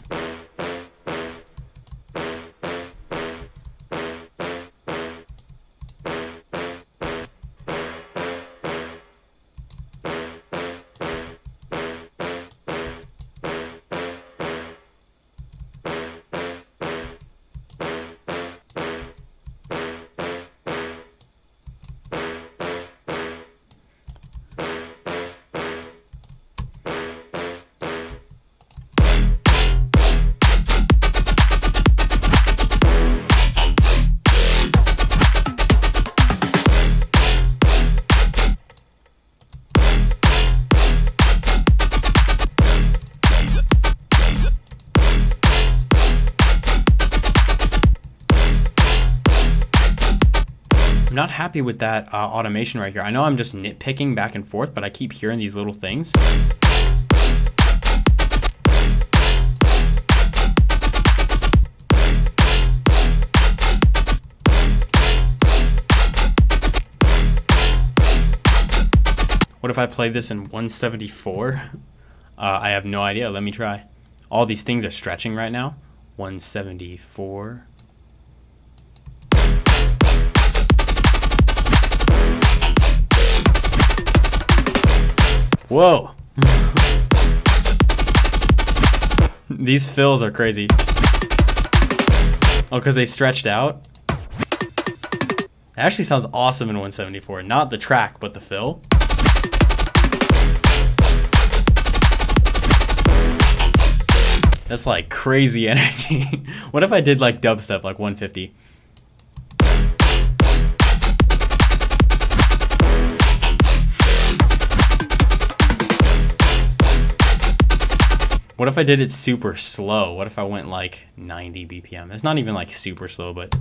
A: I'm not happy with that automation right here. I know I'm just nitpicking back and forth, but I keep hearing these little things. What if I play this in 174? I have no idea. Let me try. All these things are stretching right now. 174. Whoa. These fills are crazy. Oh, because they stretched out? It actually sounds awesome in 174. Not the track, but the fill. That's like crazy energy. What if I did like dubstep, like 150? What if I did it super slow? What if I went like 90 BPM? It's not even like super slow, but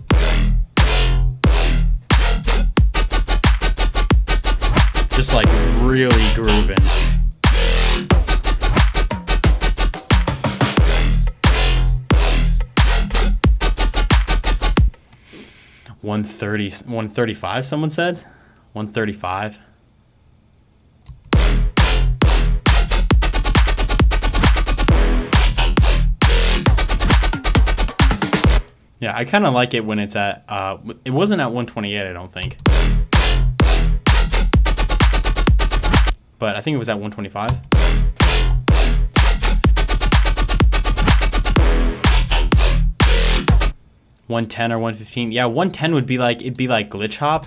A: just like really grooving. $130, 135, someone said? 135. Yeah, I kind of like it when it's at, it wasn't at 128, I don't think. But I think it was at 125. $110 or $115. Yeah, $110 would be like, it'd be like glitch hop.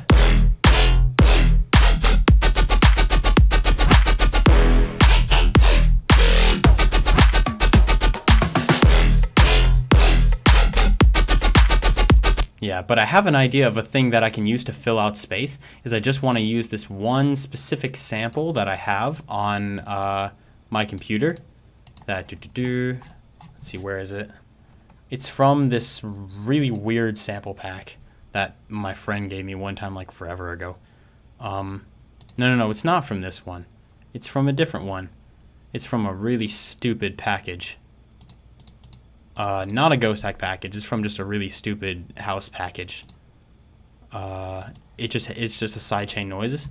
A: Yeah, but I have an idea of a thing that I can use to fill out space. Is I just want to use this one specific sample that I have on my computer. Let's see, where is it? It's from this really weird sample pack that my friend gave me one time, like forever ago. No, it's not from this one. It's from a different one. It's from a really stupid package. Not a Ghosthack package. It's from just a really stupid house package. It's just a sidechain noises.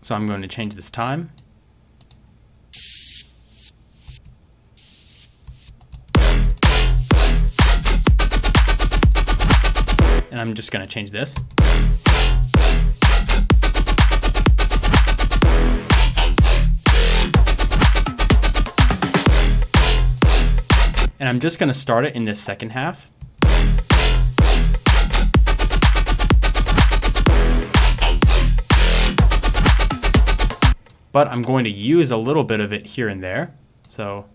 A: So I'm going to change this time. And I'm just going to change this. And I'm just going to start it in this second half. But I'm going to use a little bit of it here and there. So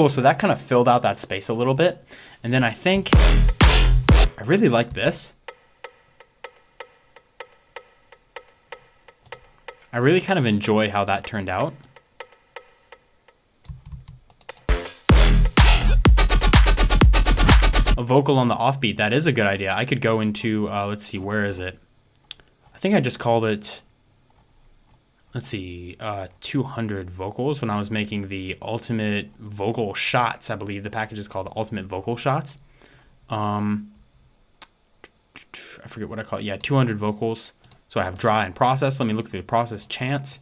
A: cool, so that kind of filled out that space a little bit. And then I think I really like this. I really kind of enjoy how that turned out. A vocal on the offbeat, that is a good idea. I could go into, let's see, where is it? I think I just called it, let's see, 200 vocals when I was making the ultimate vocal shots. I believe the package is called Ultimate Vocal Shots. I forget what I call it. Yeah, 200 vocals. So I have dry and process. Let me look through the process chants.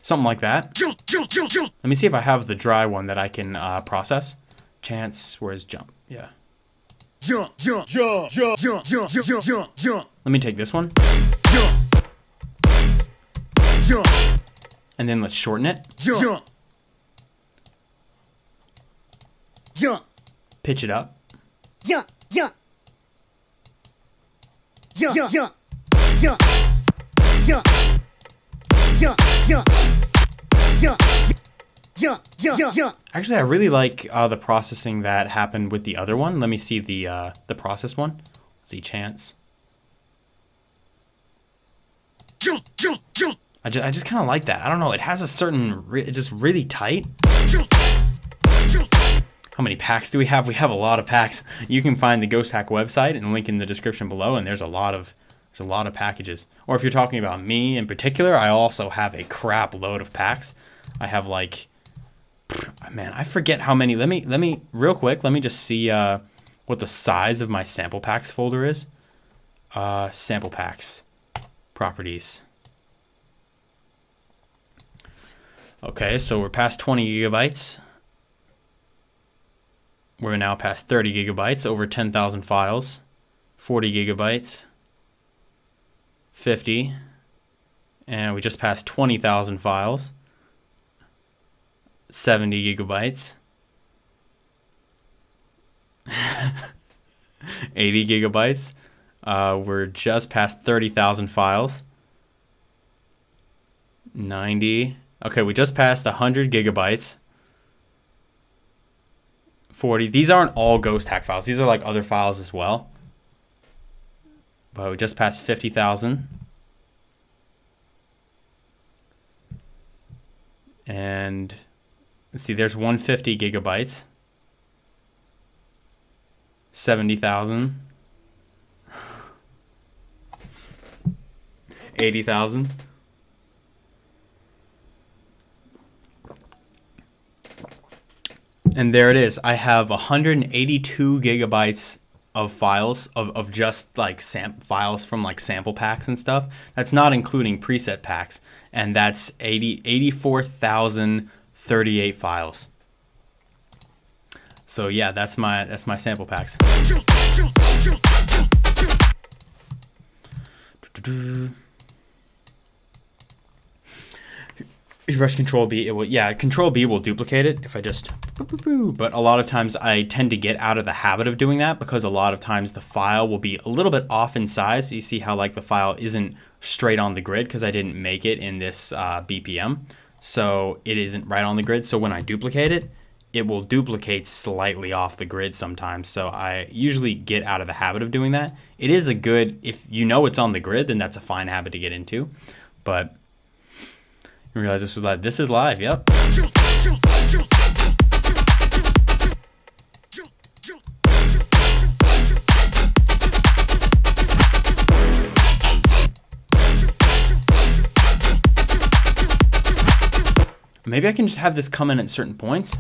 A: Something like that. Let me see if I have the dry one that I can process. Chants, where's jump? Yeah. Let me take this one. And then let's shorten it. Pitch it up. Actually, I really like the processing that happened with the other one. Let me see the process one. See chants. I just kind of like that. I don't know. It has a certain, it's just really tight. How many packs do we have? We have a lot of packs. You can find the Ghosthack website and link in the description below, and there's a lot of packages. Or if you're talking about me in particular, I also have a crap load of packs. I have like, man, I forget how many. Let me real quick. Let me just see what the size of my sample packs folder is. Sample packs, properties. Okay, so we're past 20 gigabytes. We're now past 30 gigabytes, over 10,000 files, 40 gigabytes, 50, and we just passed 20,000 files, 70 gigabytes, 80 gigabytes. We're just past 30,000 files, 90. Okay, we just passed 100 gigabytes. 40. These aren't all Ghosthack files. These are like other files as well. But we just passed 50,000. And let's see, there's 150 gigabytes. 70,000. 80,000. And there it is. I have 182 gigabytes of files of just like files from like sample packs and stuff. That's not including preset packs, and that's 84,038 files. So yeah, that's my sample packs. If you press Control B, it will, yeah, Control B will duplicate it if I just, but a lot of times I tend to get out of the habit of doing that because a lot of times the file will be a little bit off in size. You see how like the file isn't straight on the grid because I didn't make it in this BPM. So it isn't right on the grid. So when I duplicate it, it will duplicate slightly off the grid sometimes. So I usually get out of the habit of doing that. It is a good, if you know it's on the grid, then that's a fine habit to get into. But you realize this was live. This is live, yep. Maybe I can just have this come in at certain points.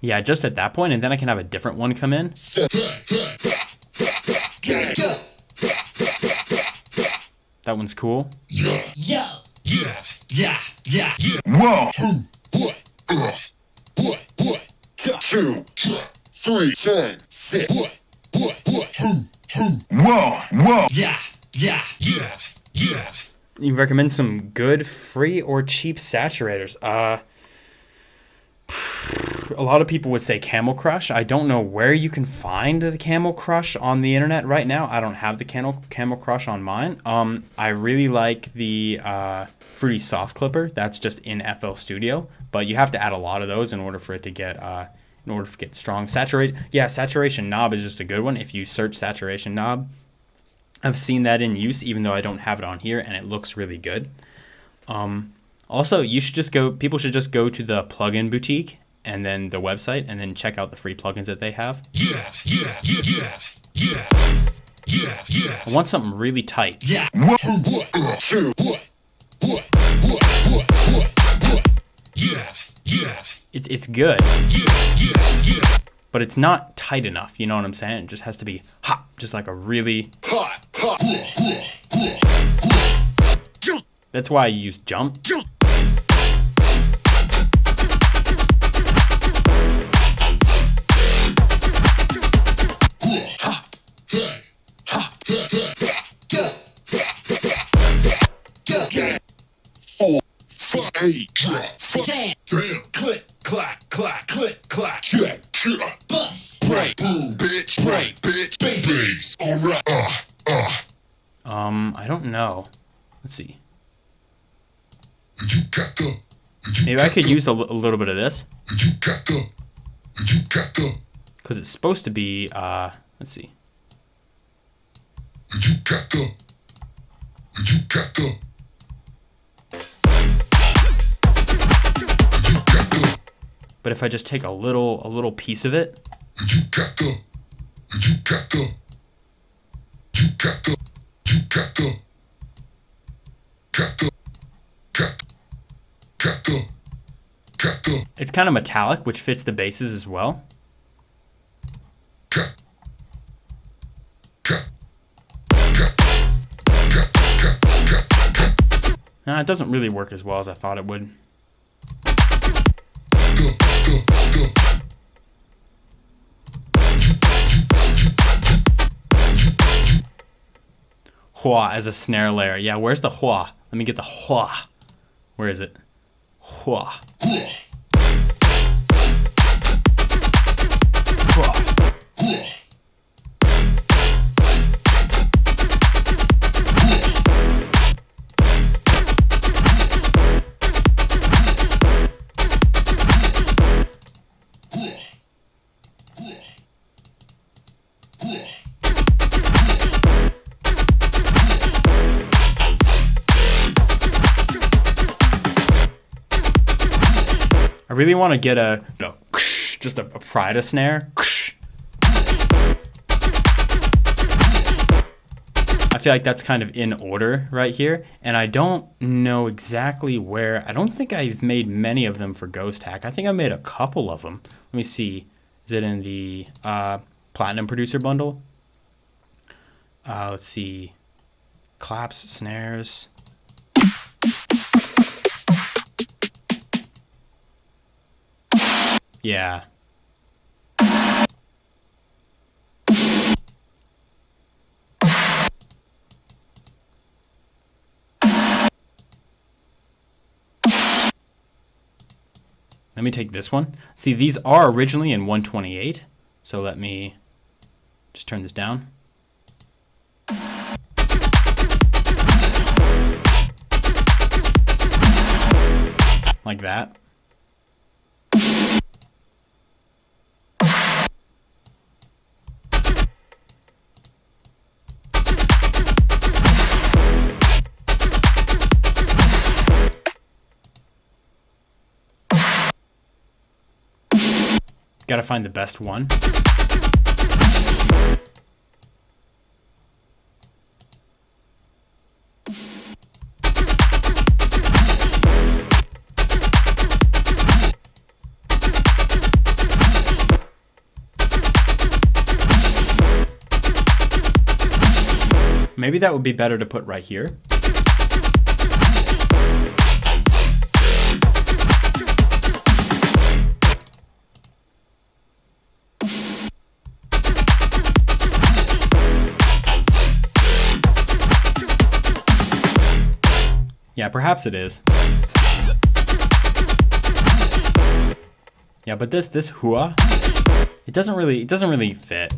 A: Yeah, just at that point, and then I can have a different one come in. That one's cool.
B: Yeah.
C: Whoa. 2, 3, 10, 6. Whoa.
B: Yeah.
A: You recommend some good free or cheap saturators? A lot of people would say Camel Crush. I don't know where you can find the Camel Crush on the internet right now. I don't have the Camel Crush on mine. I really like the Fruity Soft Clipper. That's just in FL Studio, but you have to add a lot of those in order for it to get strong. Saturation knob is just a good one. If you search saturation knob, I've seen that in use, even though I don't have it on here, and it looks really good. Also, you should just go. People should just go to the plugin boutique and then the website, and then check out the free plugins that they have. I want something really tight. It's good, but it's not tight enough. You know what I'm saying? It just has to be hot, just like a really. That's why I use jump.
C: Damn, click, clack, clack, click, clack, check, bust, break, boom, bitch, break, bitch, bass, alright,
A: I don't know. Let's see. Maybe I could use a little bit of this. Because it's supposed to be, let's see. But if I just take a little piece of it. It's kind of metallic, which fits the basses as well. Nah, it doesn't really work as well as I thought it would. Hua as a snare layer. Yeah, where's the hua? Let me get the hua. Where is it? Hua. Hua. I really want to get just a Prida snare. I feel like that's kind of in order right here, and I don't know exactly where. I don't think I've made many of them for Ghosthack. I think I made a couple of them. Let me see. Is it in the Platinum Producer bundle? Let's see. Claps, snares. Yeah. Let me take this one. See, these are originally in 128. So let me just turn this down. Like that. Gotta find the best one. Maybe that would be better to put right here. Yeah, perhaps it is. Yeah, but this hua, it doesn't really fit.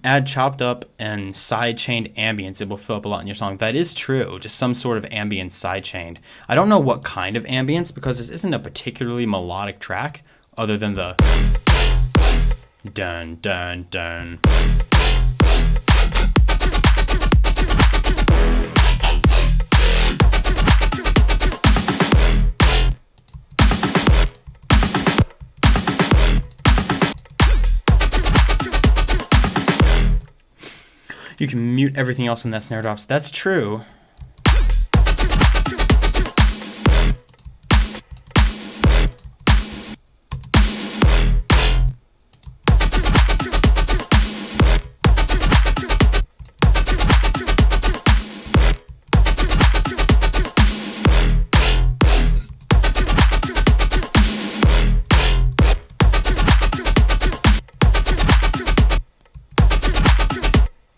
A: Add chopped up and side-chained ambience. It will fill up a lot in your song. That is true. Just some sort of ambience side-chained. I don't know what kind of ambience, because this isn't a particularly melodic track other than the dun dun dun. You can mute everything else when that snare drops. That's true.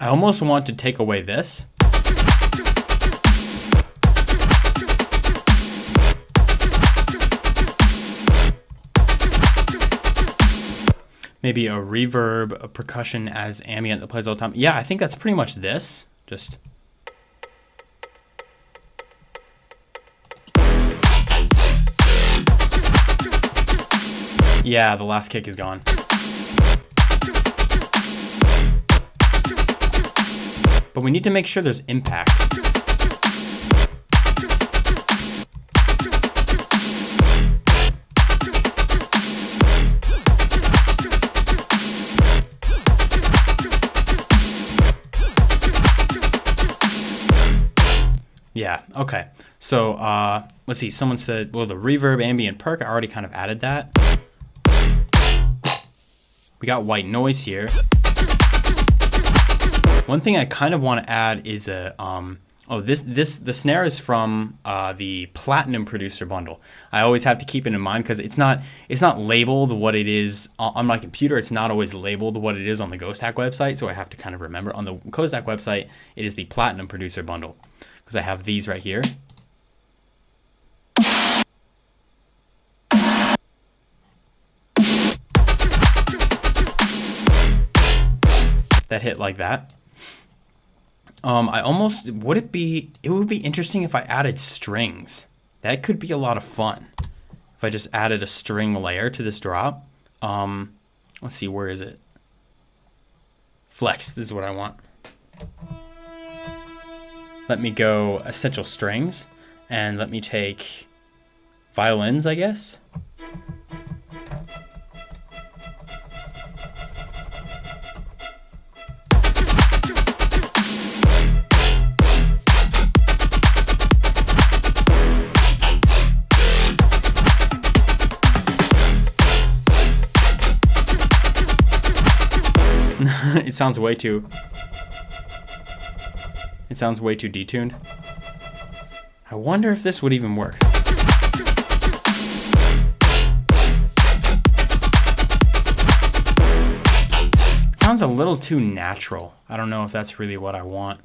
A: I almost want to take away this. Maybe a reverb, a percussion as ambient that plays all the time. Yeah, I think that's pretty much this. Just... yeah, the last kick is gone. But we need to make sure there's impact. Yeah, okay. So let's see, someone said, well, the reverb, ambient, perk, I already kind of added that. We got white noise here. One thing I kind of want to add is a the snare is from the Platinum Producer bundle. I always have to keep it in mind because it's not labeled what it is on my computer. It's not always labeled what it is on the Ghosthack website, so I have to kind of remember. On the Ghosthack website, it is the Platinum Producer bundle because I have these right here. That hit like that. It would be interesting if I added strings. That could be a lot of fun. If I just added a string layer to this drop. Let's see, where is it? Flex, this is what I want. Let me go essential strings and let me take violins, I guess. It sounds way too detuned. I wonder if this would even work. It sounds a little too natural. I don't know if that's really what I want.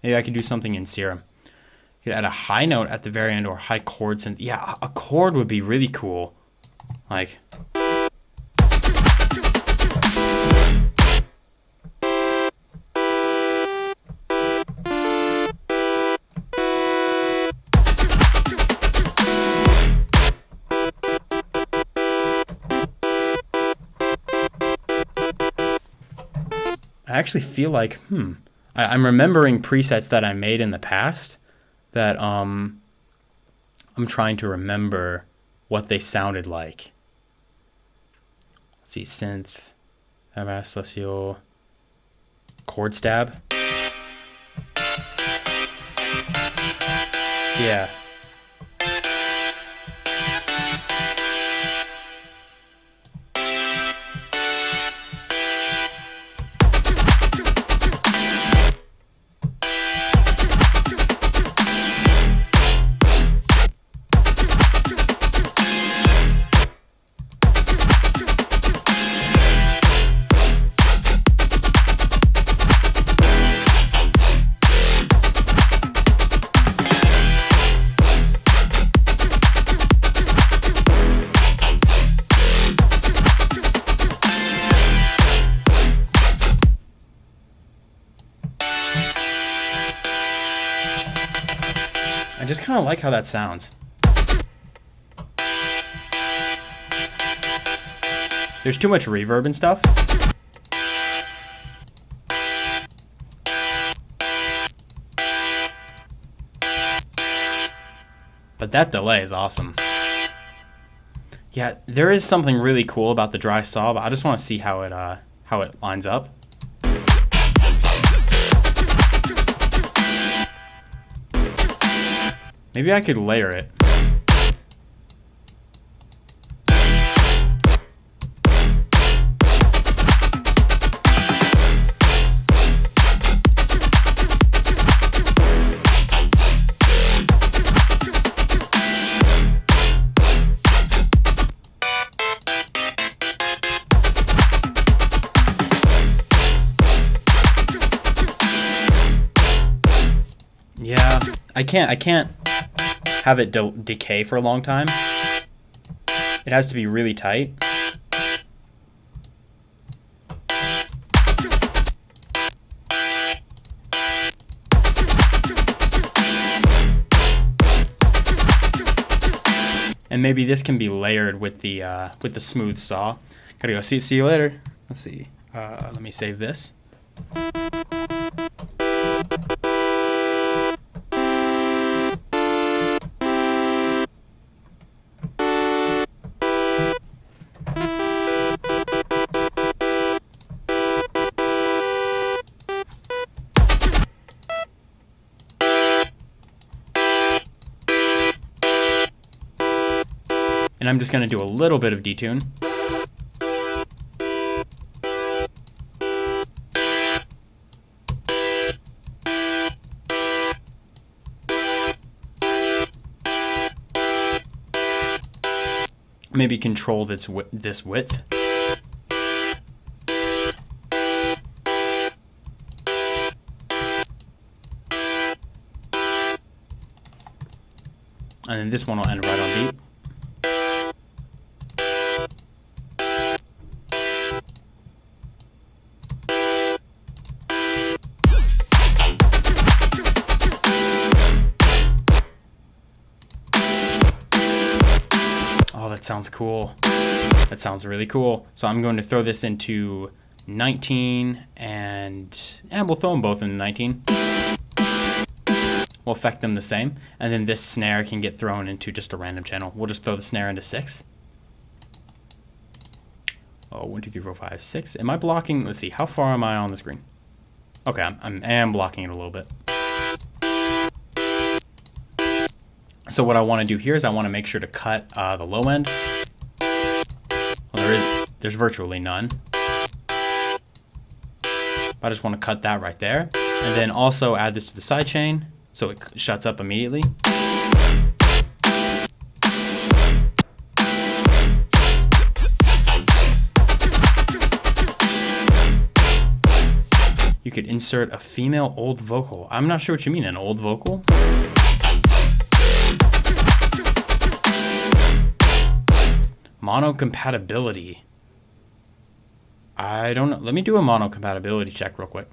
A: Maybe I could do something in Serum. You could add a high note at the very end or high chord synth. Yeah, a chord would be really cool. Like... I actually feel like, I'm remembering presets that I made in the past that I'm trying to remember what they sounded like. Let's see, synth, socio, chord stab. Yeah. I just kind of like how that sounds. There's too much reverb and stuff. But that delay is awesome. Yeah, there is something really cool about the dry saw, but I just want to see how it lines up. Maybe I could layer it. Yeah, I can't have it decay for a long time. It has to be really tight. And maybe this can be layered with the smooth saw. Gotta go. See you later. Let's see. Let me save this. And I'm just going to do a little bit of detune. Maybe control this width. And then this one will end right on beat. Oh, that sounds cool. That sounds really cool. So I'm going to throw this into 19 and we'll throw them both into 19. We'll affect them the same. And then this snare can get thrown into just a random channel. We'll just throw the snare into 6. Oh, 1, 2, 3, 4, 5, 6. Am I blocking? Let's see. How far am I on the screen? Okay, I am blocking it a little bit. So what I want to do here is I want to make sure to cut the low end. Well, there's virtually none. I just want to cut that right there. And then also add this to the sidechain so it shuts up immediately. You could insert a female old vocal. I'm not sure what you mean, an old vocal? Mono compatibility. I don't know. Let me do a mono compatibility check real quick.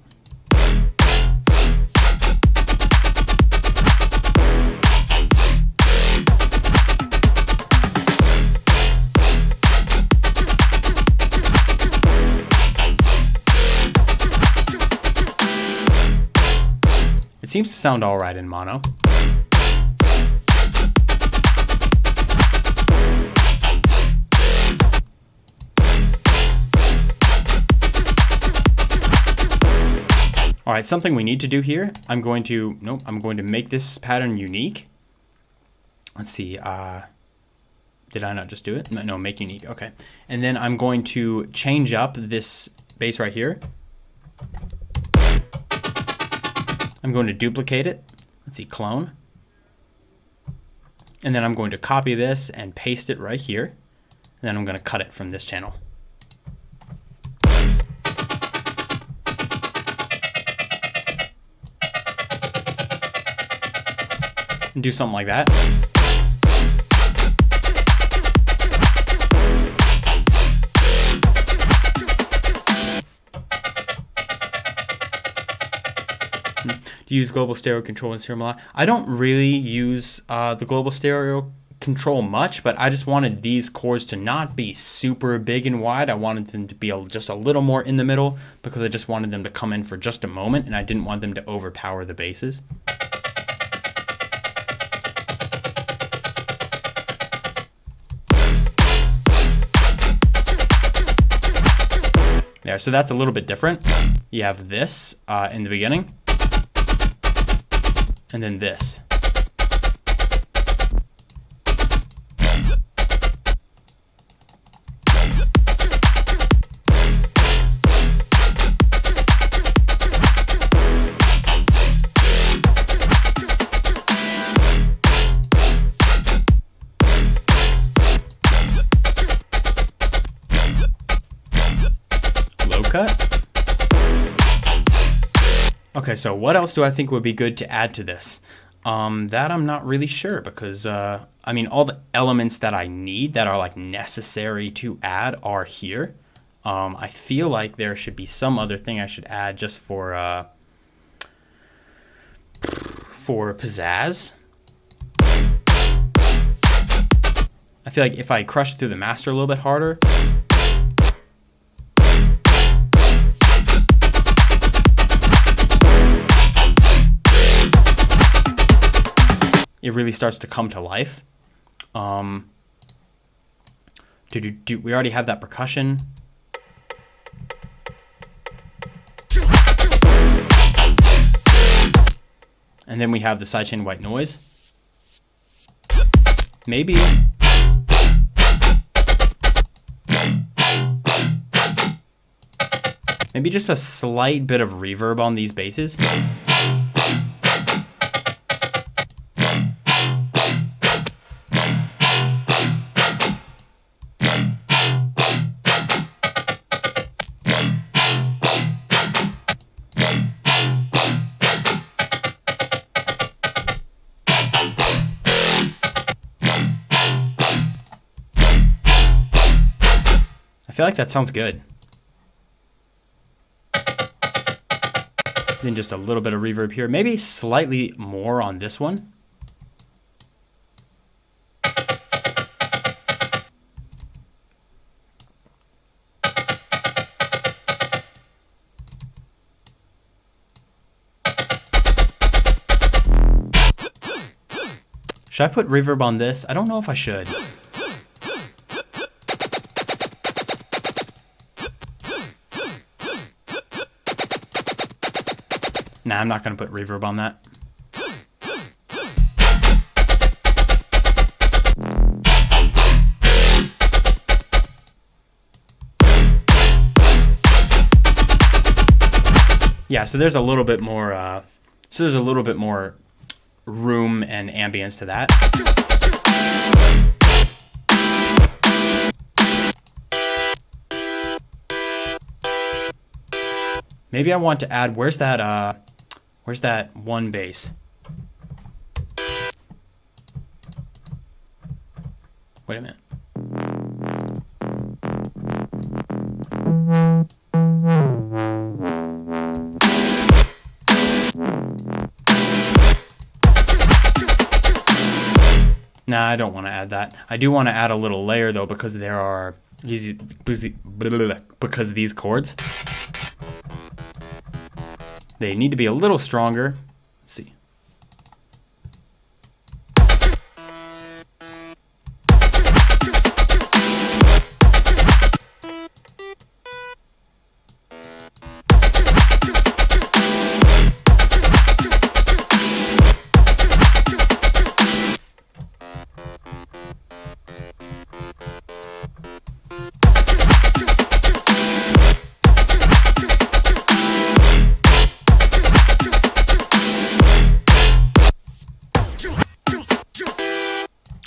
A: It seems to sound all right in mono. All right, something we need to do here. I'm going to make this pattern unique. Let's see. Did I not just do it? No, make unique. Okay. And then I'm going to change up this bass right here. I'm going to duplicate it. Let's see, clone. And then I'm going to copy this and paste it right here. And then I'm going to cut it from this channel. And do something like that. Do you use global stereo control in Serum a lot? I don't really use the global stereo control much, but I just wanted these chords to not be super big and wide. I wanted them to be just a little more in the middle because I just wanted them to come in for just a moment and I didn't want them to overpower the basses. Yeah, so that's a little bit different. You have this in the beginning, and then this. cut. Okay, so what else do I think would be good to add to this? That I'm not really sure because, I mean, all the elements that I need that are like necessary to add are here. I feel like there should be some other thing I should add just for pizzazz. I feel like if I crush through the master a little bit harder, it really starts to come to life. We already have that percussion. And then we have the sidechain white noise. Maybe. Maybe just a slight bit of reverb on these basses. I feel like that sounds good. Then just a little bit of reverb here. Maybe slightly more on this one. Should I put reverb on this? I don't know if I should. Nah, I'm not going to put reverb on that. Yeah, so there's a little bit more room and ambience to that. Maybe I want to add, where's that one bass? Wait a minute. Nah, I don't want to add that. I do want to add a little layer though because there are because these chords, they need to be a little stronger. Let's see.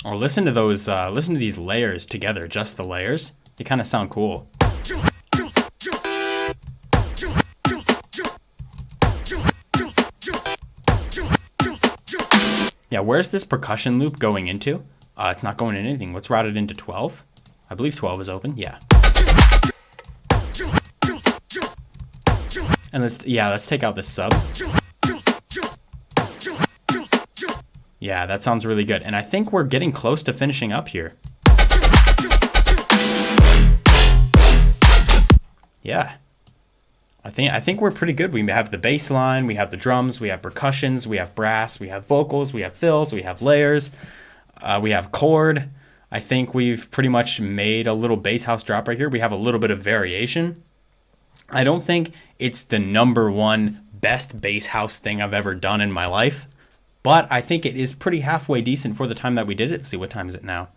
A: Or listen to those, listen to these layers together, just the layers. They kind of sound cool. Yeah, where's this percussion loop going into? It's not going in anything. Let's route it into 12. I believe 12 is open, yeah. And let's take out this sub. Yeah, that sounds really good. And I think we're getting close to finishing up here. Yeah. I think we're pretty good. We have the bass line, we have the drums, we have percussions, we have brass, we have vocals, we have fills, we have layers, we have chord. I think we've pretty much made a little bass house drop right here. We have a little bit of variation. I don't think it's the #1 best bass house thing I've ever done in my life. But I think it is pretty halfway decent for the time that we did it. Let's see, what time is it now?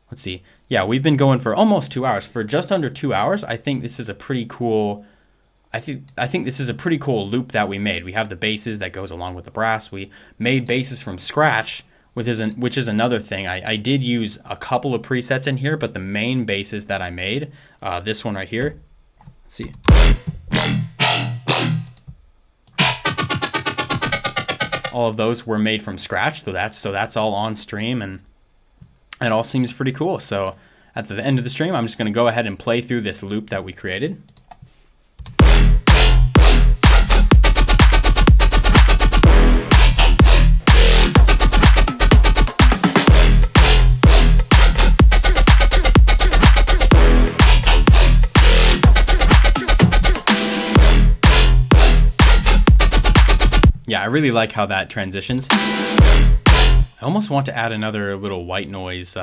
A: Let's see. Yeah, we've been going for almost 2 hours. For just under 2 hours, I think this is a pretty cool. I think this is a pretty cool loop that we made. We have the basses that goes along with the brass. We made basses from scratch, which is another thing. I did use a couple of presets in here, but the main basses that I made, this one right here. Let's see. all of those were made from scratch. So that's all on stream, and it all seems pretty cool. So at the end of the stream, I'm just going to go ahead and play through this loop that we created. Yeah, I really like how that transitions. I almost want to add another little white noise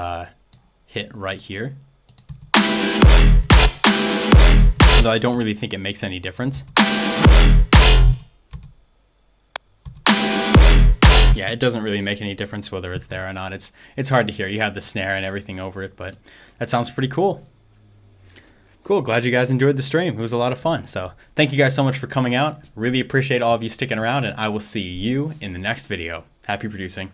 A: hit right here. Although I don't really think it makes any difference. Yeah, it doesn't really make any difference whether it's there or not. It's hard to hear. You have the snare and everything over it, but that sounds pretty cool. Cool, glad you guys enjoyed the stream. It was a lot of fun. So thank you guys so much for coming out. Really appreciate all of you sticking around, and I will see you in the next video. Happy producing.